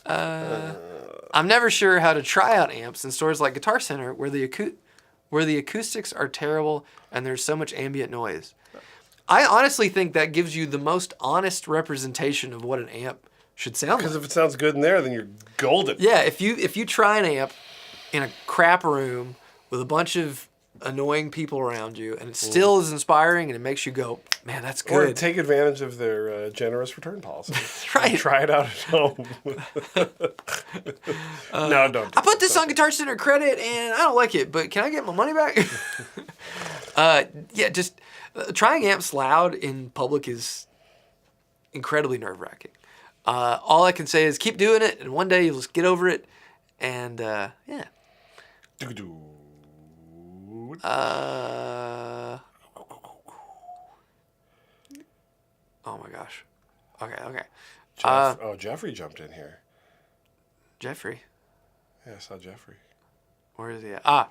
I'm never sure how to try out amps in stores like Guitar Center where the acoustics are terrible and there's so much ambient noise. I honestly think that gives you the most honest representation of what an amp should sound like. Because if it sounds good in there, then you're golden. Yeah, if you try an amp in a crap room with a bunch of annoying people around you, and it still is inspiring, and it makes you go, man, that's Or good. take advantage of their generous return policy. Right. Try it out at home. No, don't. I put this on Guitar Center credit, and I don't like it, but can I get my money back? Yeah, just trying amps loud in public is incredibly nerve-wracking. All I can say is keep doing it, and one day you'll just get over it, and yeah. Oh my gosh. Okay. Jeffrey jumped in here. Jeffrey. Yeah, I saw Jeffrey. Where is he at?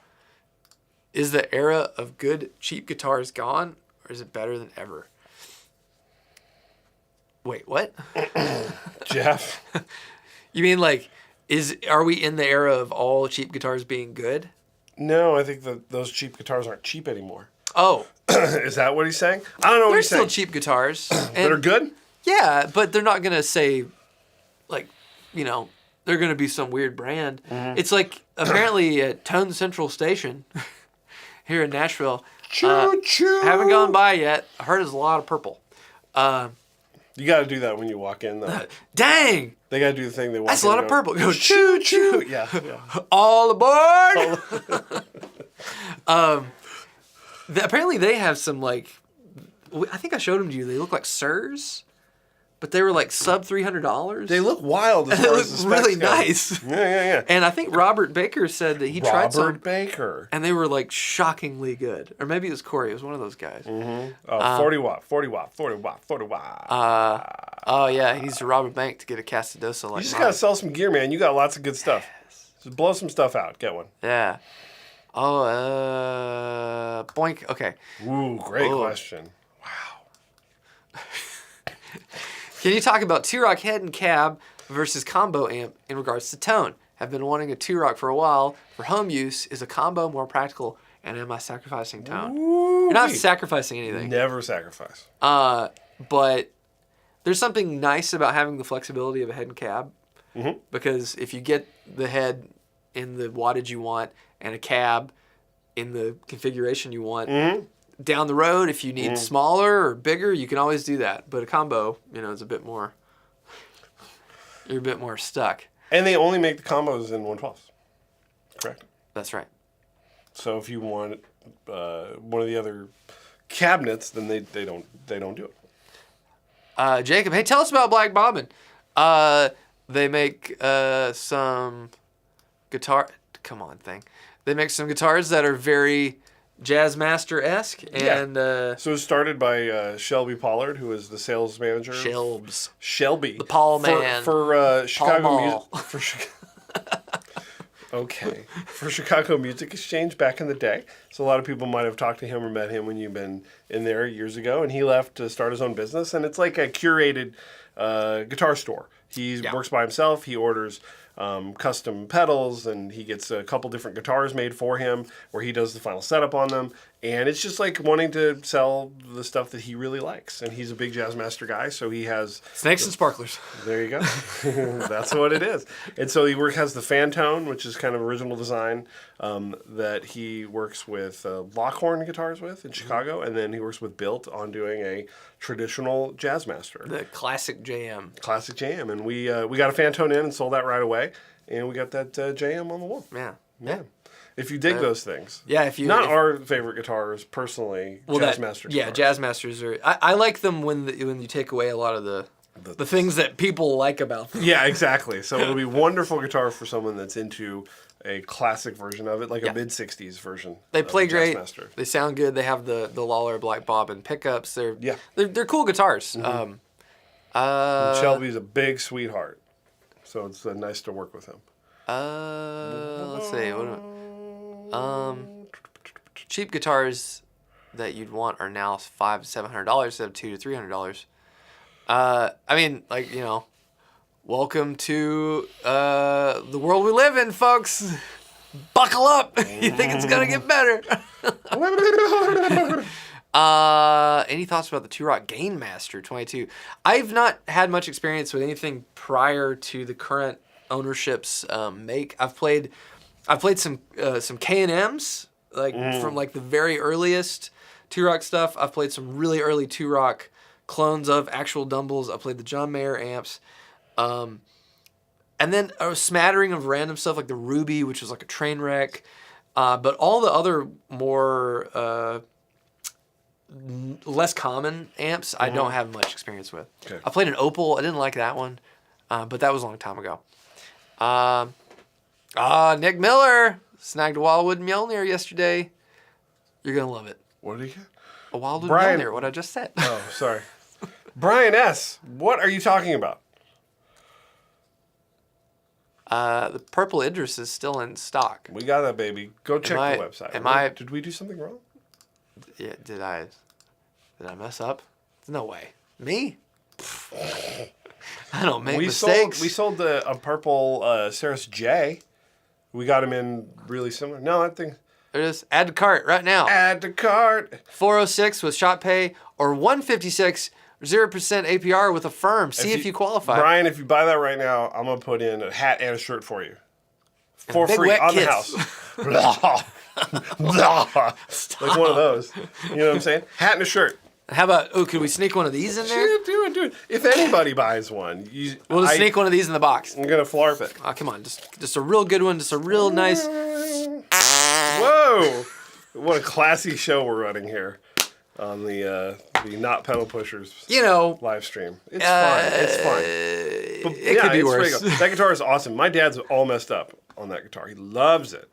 Is the era of good, cheap guitars gone, or is it better than ever? Wait, what? Jeff. You mean like, are we in the era of all cheap guitars being good? No, I think that those cheap guitars aren't cheap anymore. Oh. Is that what he's saying? I don't know what he's saying. They're still cheap guitars. That are good? Yeah, but they're not going to say, like, they're going to be some weird brand. Mm-hmm. It's like, apparently at Tone Central Station here in Nashville. Choo-choo. Haven't gone by yet. I heard there's a lot of purple. You got to do that when you walk in, though. Dang! They got to do the thing they walk That's in. That's a lot of purple. Go choo-choo. Yeah. All aboard! Apparently they have some, like, I think I showed them to you. They look like Sirs, but they were like sub $300. They look wild. As they far look as the specs really go. Nice. Yeah. And I think Robert Baker said that he tried some. Robert Baker. And they were like shockingly good. Or maybe it was Corey. It was one of those guys. Mm-hmm. 40 watt. Oh, yeah. He needs to rob a bank to get a Castadosa like You just mine. got to sell some gear, man. You got lots of good stuff. Yes. Just blow some stuff out. Get one. Yeah. Oh, boink. Okay. Ooh, great question. Wow. Can you talk about T-Rock head and cab versus combo amp in regards to tone? Have been wanting a T-Rock for a while. For home use, is a combo more practical, and am I sacrificing tone? Ooh, You're not sacrificing anything. Never sacrifice. But there's something nice about having the flexibility of a head and cab. Mm-hmm. Because if you get the head in the wattage you want and a cab in the configuration you want, down the road, if you need smaller or bigger, you can always do that. But a combo, is a bit more, you're a bit more stuck. And they only make the combos in 112s. Correct? That's right. So if you want one of the other cabinets, then they don't do it. Jacob, hey, tell us about Black Bobbin. They make some guitar. Come on, thing. They make some guitars that are very Jazzmaster-esque. And so it was started by Shelby Pollard, who is the sales manager. Shelby. The Paul man. For Chicago Paul Music. Okay. For Chicago Music Exchange back in the day. So a lot of people might have talked to him or met him when you've been in there years ago. And he left to start his own business. And it's like a curated guitar store. He works by himself. He orders custom pedals, and he gets a couple different guitars made for him where he does the final setup on them. And it's just like wanting to sell the stuff that he really likes. And he's a big Jazzmaster guy, so he has... Snakes and sparklers. There you go. That's what it is. And so he has the Fantone, which is kind of original design that he works with Lockhorn guitars with in Chicago. And then he works with Built on doing a traditional Jazzmaster. The classic JM. Classic JM. And we got a Fantone in and sold that right away. And we got that JM on the wall. Yeah. If you dig those things. Yeah, our favorite guitars, personally, Jazzmaster guitars. Yeah, Jazzmasters are... I like them when you take away a lot of the things that people like about them. Yeah, exactly. So it'll be a wonderful guitar for someone that's into a classic version of it, like a mid-60s version. They play great. Jazzmaster. They sound good. They have the Lawler Black Bobbin pickups. They're cool guitars. Mm-hmm. Shelby's a big sweetheart, so it's nice to work with him. Let's see. Cheap guitars that you'd want are now $500 to $700 instead of $200 to $300. I mean, welcome to the world we live in, folks. Buckle up. You think it's gonna get better? Any thoughts about the T-Rock Gainmaster 22? I've not had much experience with anything prior to the current ownership's make. I've played some K&Ms like from like the very earliest Two Rock stuff. I've played some really early Two Rock clones of actual Dumbles. I played the John Mayer amps. And then a smattering of random stuff like the Ruby, which was like a train wreck. But all the other more less common amps, I don't have much experience with. Okay. I played an Opal. I didn't like that one, but that was a long time ago. Nick Miller snagged a Wildwood Mjolnir yesterday. You're going to love it. What did he get? A Wildwood Brian- Mjolnir, what I just said. Oh, sorry. Brian S., what are you talking about? The purple Idris is still in stock. We got that, baby. Go check I- the website. am I- Did we do something wrong? Yeah, did I mess up? No way. Me? I don't make mistakes. We sold a purple Ceres J. We got him in really similar. No, I think. There it is. Add to cart right now. Add to cart. 406 with shot pay or 156 0% APR with a firm. See if you qualify. Brian, if you buy that right now, I'm going to put in a hat and a shirt for you. For big free wet on the kiss. house. Blah. Blah. Like one of those. You know what I'm saying? Hat and a shirt. How about, could we sneak one of these in there? Do it. If anybody buys one, We'll just sneak one of these in the box. I'm going to flarp it. Oh, come on. Just a real good one. Just a real nice. Whoa! What a classy show we're running here on the Not Pedal Pushers live stream. It's fine. It's fine. But, It could be it's worse. pretty good. That guitar is awesome. My dad's all messed up on that guitar. He loves it.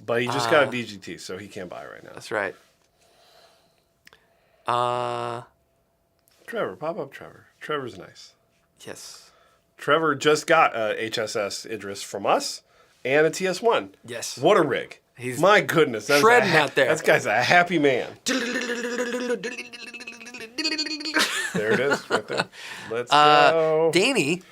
But he just got a DGT, so he can't buy it right now. That's right. Trevor, pop up Trevor. Trevor's nice. Yes. Trevor just got a HSS Idris from us and a TS1. Yes. What a rig. He's My goodness. That's shredding out there. That guy's a happy man. There it is, right there. Let's go. Danny,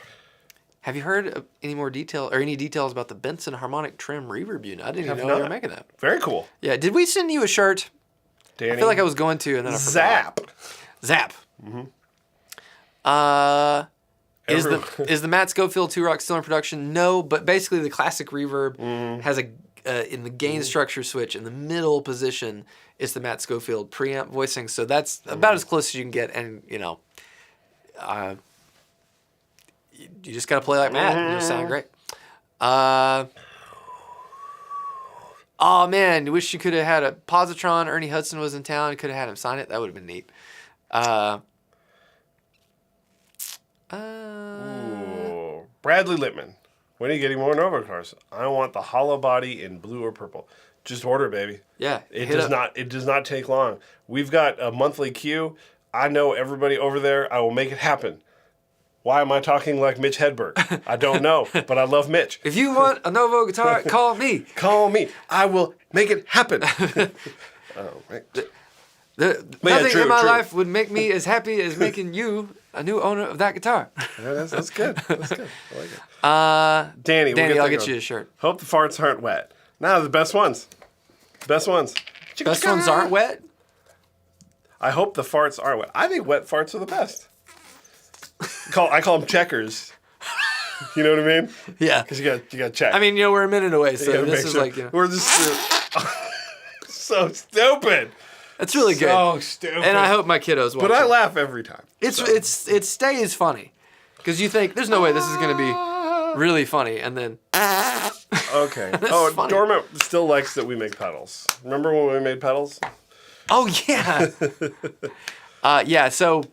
have you heard any more detail or any details about the Benson harmonic trim reverb unit? I didn't even know they were not. making that. Very cool. Yeah. Did we send you a shirt? Danny. I feel like I was going to, and then I forgot. Zap. Mm-hmm. Is the Matt Schofield 2 Rock still in production? No, but basically the classic reverb has a in the gain structure switch in the middle position. It's the Matt Schofield preamp voicing, so that's about as close as you can get. And you just gotta play like Matt, and it'll sound great. Oh man, wish you could have had a positron. Ernie Hudson was in town. Could have had him sign it. That would have been neat. Ooh. Bradley Littman. When are you getting more Nova cars? I want the hollow body in blue or purple. Just order, baby. Yeah, It does not take long. We've got a monthly queue. I know everybody over there. I will make it happen. Why am I talking like Mitch Hedberg? I don't know, but I love Mitch. If you want a Novo guitar, call me. Call me. I will make it happen. Oh, right. Nothing in my life would make me as happy as making you a new owner of that guitar. Yeah, that's good. That's good. I like it. Danny, I'll get you a shirt. Hope the farts aren't wet. Now the best ones. Best ones. Best ones aren't wet? I hope the farts are wet. I think wet farts are the best. I call them checkers. You know what I mean? Yeah. Because you got check. I mean, we're a minute away, so gotta this make is sure. like, We're just so stupid. It's really good. So stupid. And I hope my kiddos watch But I it. laugh every time. It stays funny. Because you think, there's no way this is going to be really funny. And then, Okay. funny. Dormant still likes that we make pedals. Remember when we made pedals? oh, yeah. So,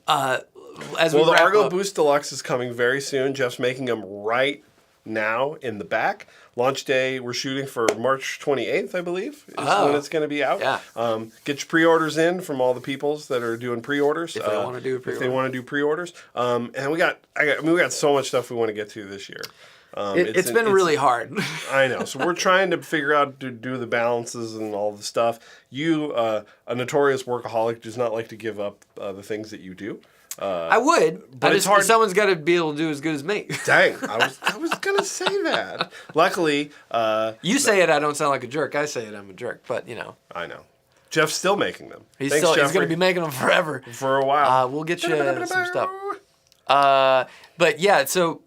as we Well, the wrap Argo up, Boost Deluxe is coming very soon. Jeff's making them right now in the back. Launch day, we're shooting for March 28th, I believe, is when it's going to be out. Yeah. Get your pre-orders in from all the peoples that are doing pre-orders. If they want to do a pre-order. If they want to do pre-orders. And we got so much stuff we want to get to this year. it's been really hard. I know. So we're trying to figure out to do the balances and all the stuff. You, a notorious workaholic, does not like to give up the things that you do. I would, but it's hard. Someone's got to be able to do as good as me. Dang, I was gonna say that. Luckily, You say it, I don't sound like a jerk. I say it, I'm a jerk. But I know. Jeff's still making them. he's Thanks, going Jeffrey, to be making them forever. for a while. We'll get you some stuff. But yeah, so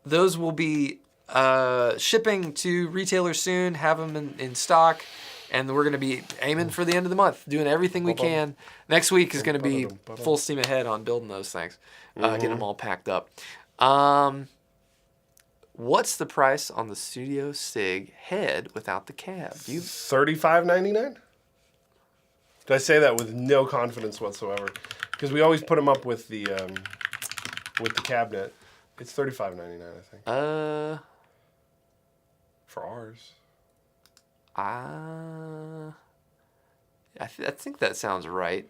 those will be shipping to retailers soon. Have them in stock. And we're going to be aiming for the end of the month, doing everything we can. Next week is going to be full steam ahead on building those things, getting them all packed up. What's the price on the Studio Sig head without the cab? $35.99. Did I say that with no confidence whatsoever? Because we always put them up with the cabinet. It's $35.99, I think. For ours. I think that sounds right.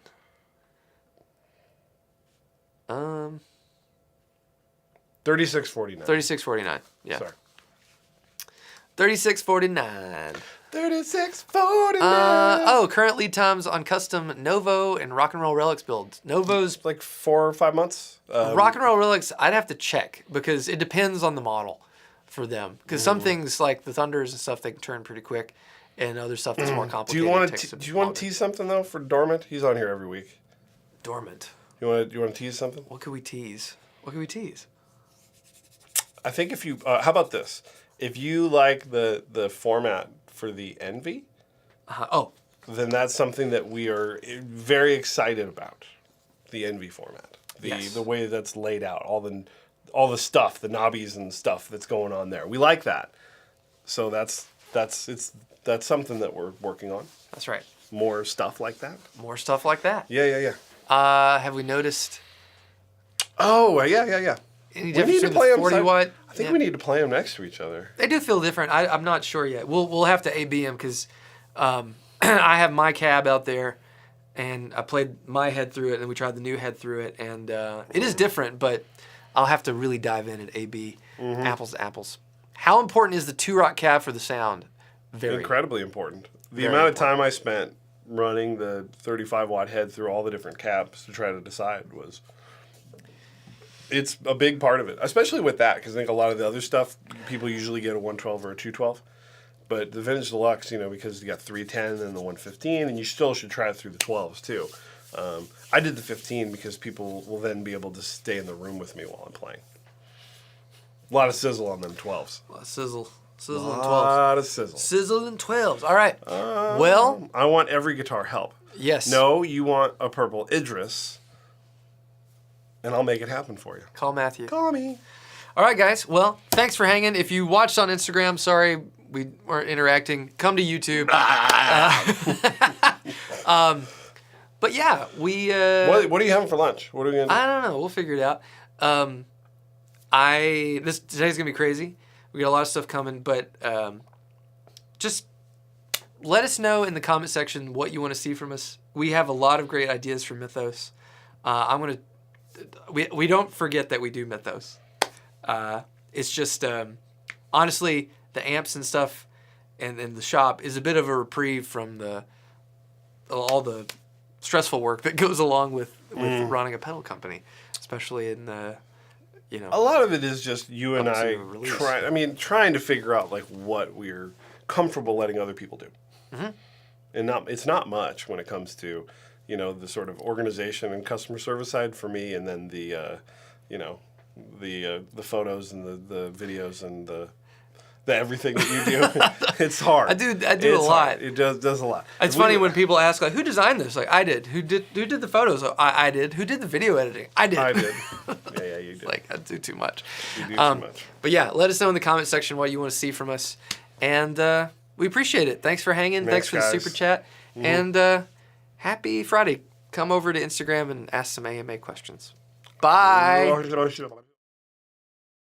$36.49. $36.49. Yeah. Sorry. $36.49. $36.49. Current lead times on custom Novo and Rock and Roll Relics builds. Novo's Like 4 or 5 months. Rock and Roll Relics, I'd have to check because it depends on the model for them. Because some things like the Thunders and stuff, they can turn pretty quick, and other stuff that's more complicated. Do you want to tease something though for Dormant? He's on here every week. Dormant. You want to tease something? What could we tease? I think if you how about this? If you like the format for the Envy, then that's something that we are very excited about. The Envy format, the way that's laid out, all the stuff, the knobbies and stuff that's going on there. We like that. So that's something that we're working on. That's right. More stuff like that. Yeah. Have we noticed? Oh, yeah. Any difference between the 40 watt? I think we need to play them next to each other. They do feel different. I'm not sure yet. We'll have to A/B them because I have my cab out there, and I played my head through it, and we tried the new head through it, and it is different, but I'll have to really dive in and A/B apples to apples. How important is the 2-rock cab for the sound? Very. Incredibly important. The Very amount of time I spent running the 35 watt head through all the different cabs to try to decide was... It's a big part of it, especially with that, because I think a lot of the other stuff, people usually get a 112 or a 212. But the Vintage Deluxe, because you got 310 and the 115, and you still should try it through the 12s, too. I did the 15 because people will then be able to stay in the room with me while I'm playing. A lot of sizzle on them 12s. A lot of sizzle. Sizzle and 12s. A lot of sizzle. Sizzle and 12s. All right. Well. I want every guitar help. Yes. No, you want a purple Idris, and I'll make it happen for you. Call Matthew. Call me. All right, guys. Well, thanks for hanging. If you watched on Instagram, sorry we weren't interacting. Come to YouTube. But yeah, we... What are you having for lunch? What are we going to do? I don't know. We'll figure it out. Today's going to be crazy. We got a lot of stuff coming, but just let us know in the comment section what you want to see from us. We have a lot of great ideas for Mythos. We don't forget that we do Mythos. It's just, honestly, the amps and stuff and the shop is a bit of a reprieve from all the stressful work that goes along with running a pedal company, especially in the, A lot of it is just you and I release. trying to figure out like what we're comfortable letting other people do. And it's not much when it comes to, the sort of organization and customer service side for me, and then the photos and the videos and the everything that you do. It's hard. I do a lot. Hard. It does a lot. It's funny when people ask, like, who designed this? Like, I did. Who did the photos? I did. Who did the video editing? I did. Yeah, you did. Like, I do too much. You do too much. But yeah, let us know in the comment section what you want to see from us. And we appreciate it. Thanks for hanging. Thanks for the super chat. And happy Friday. Come over to Instagram and ask some AMA questions. Bye.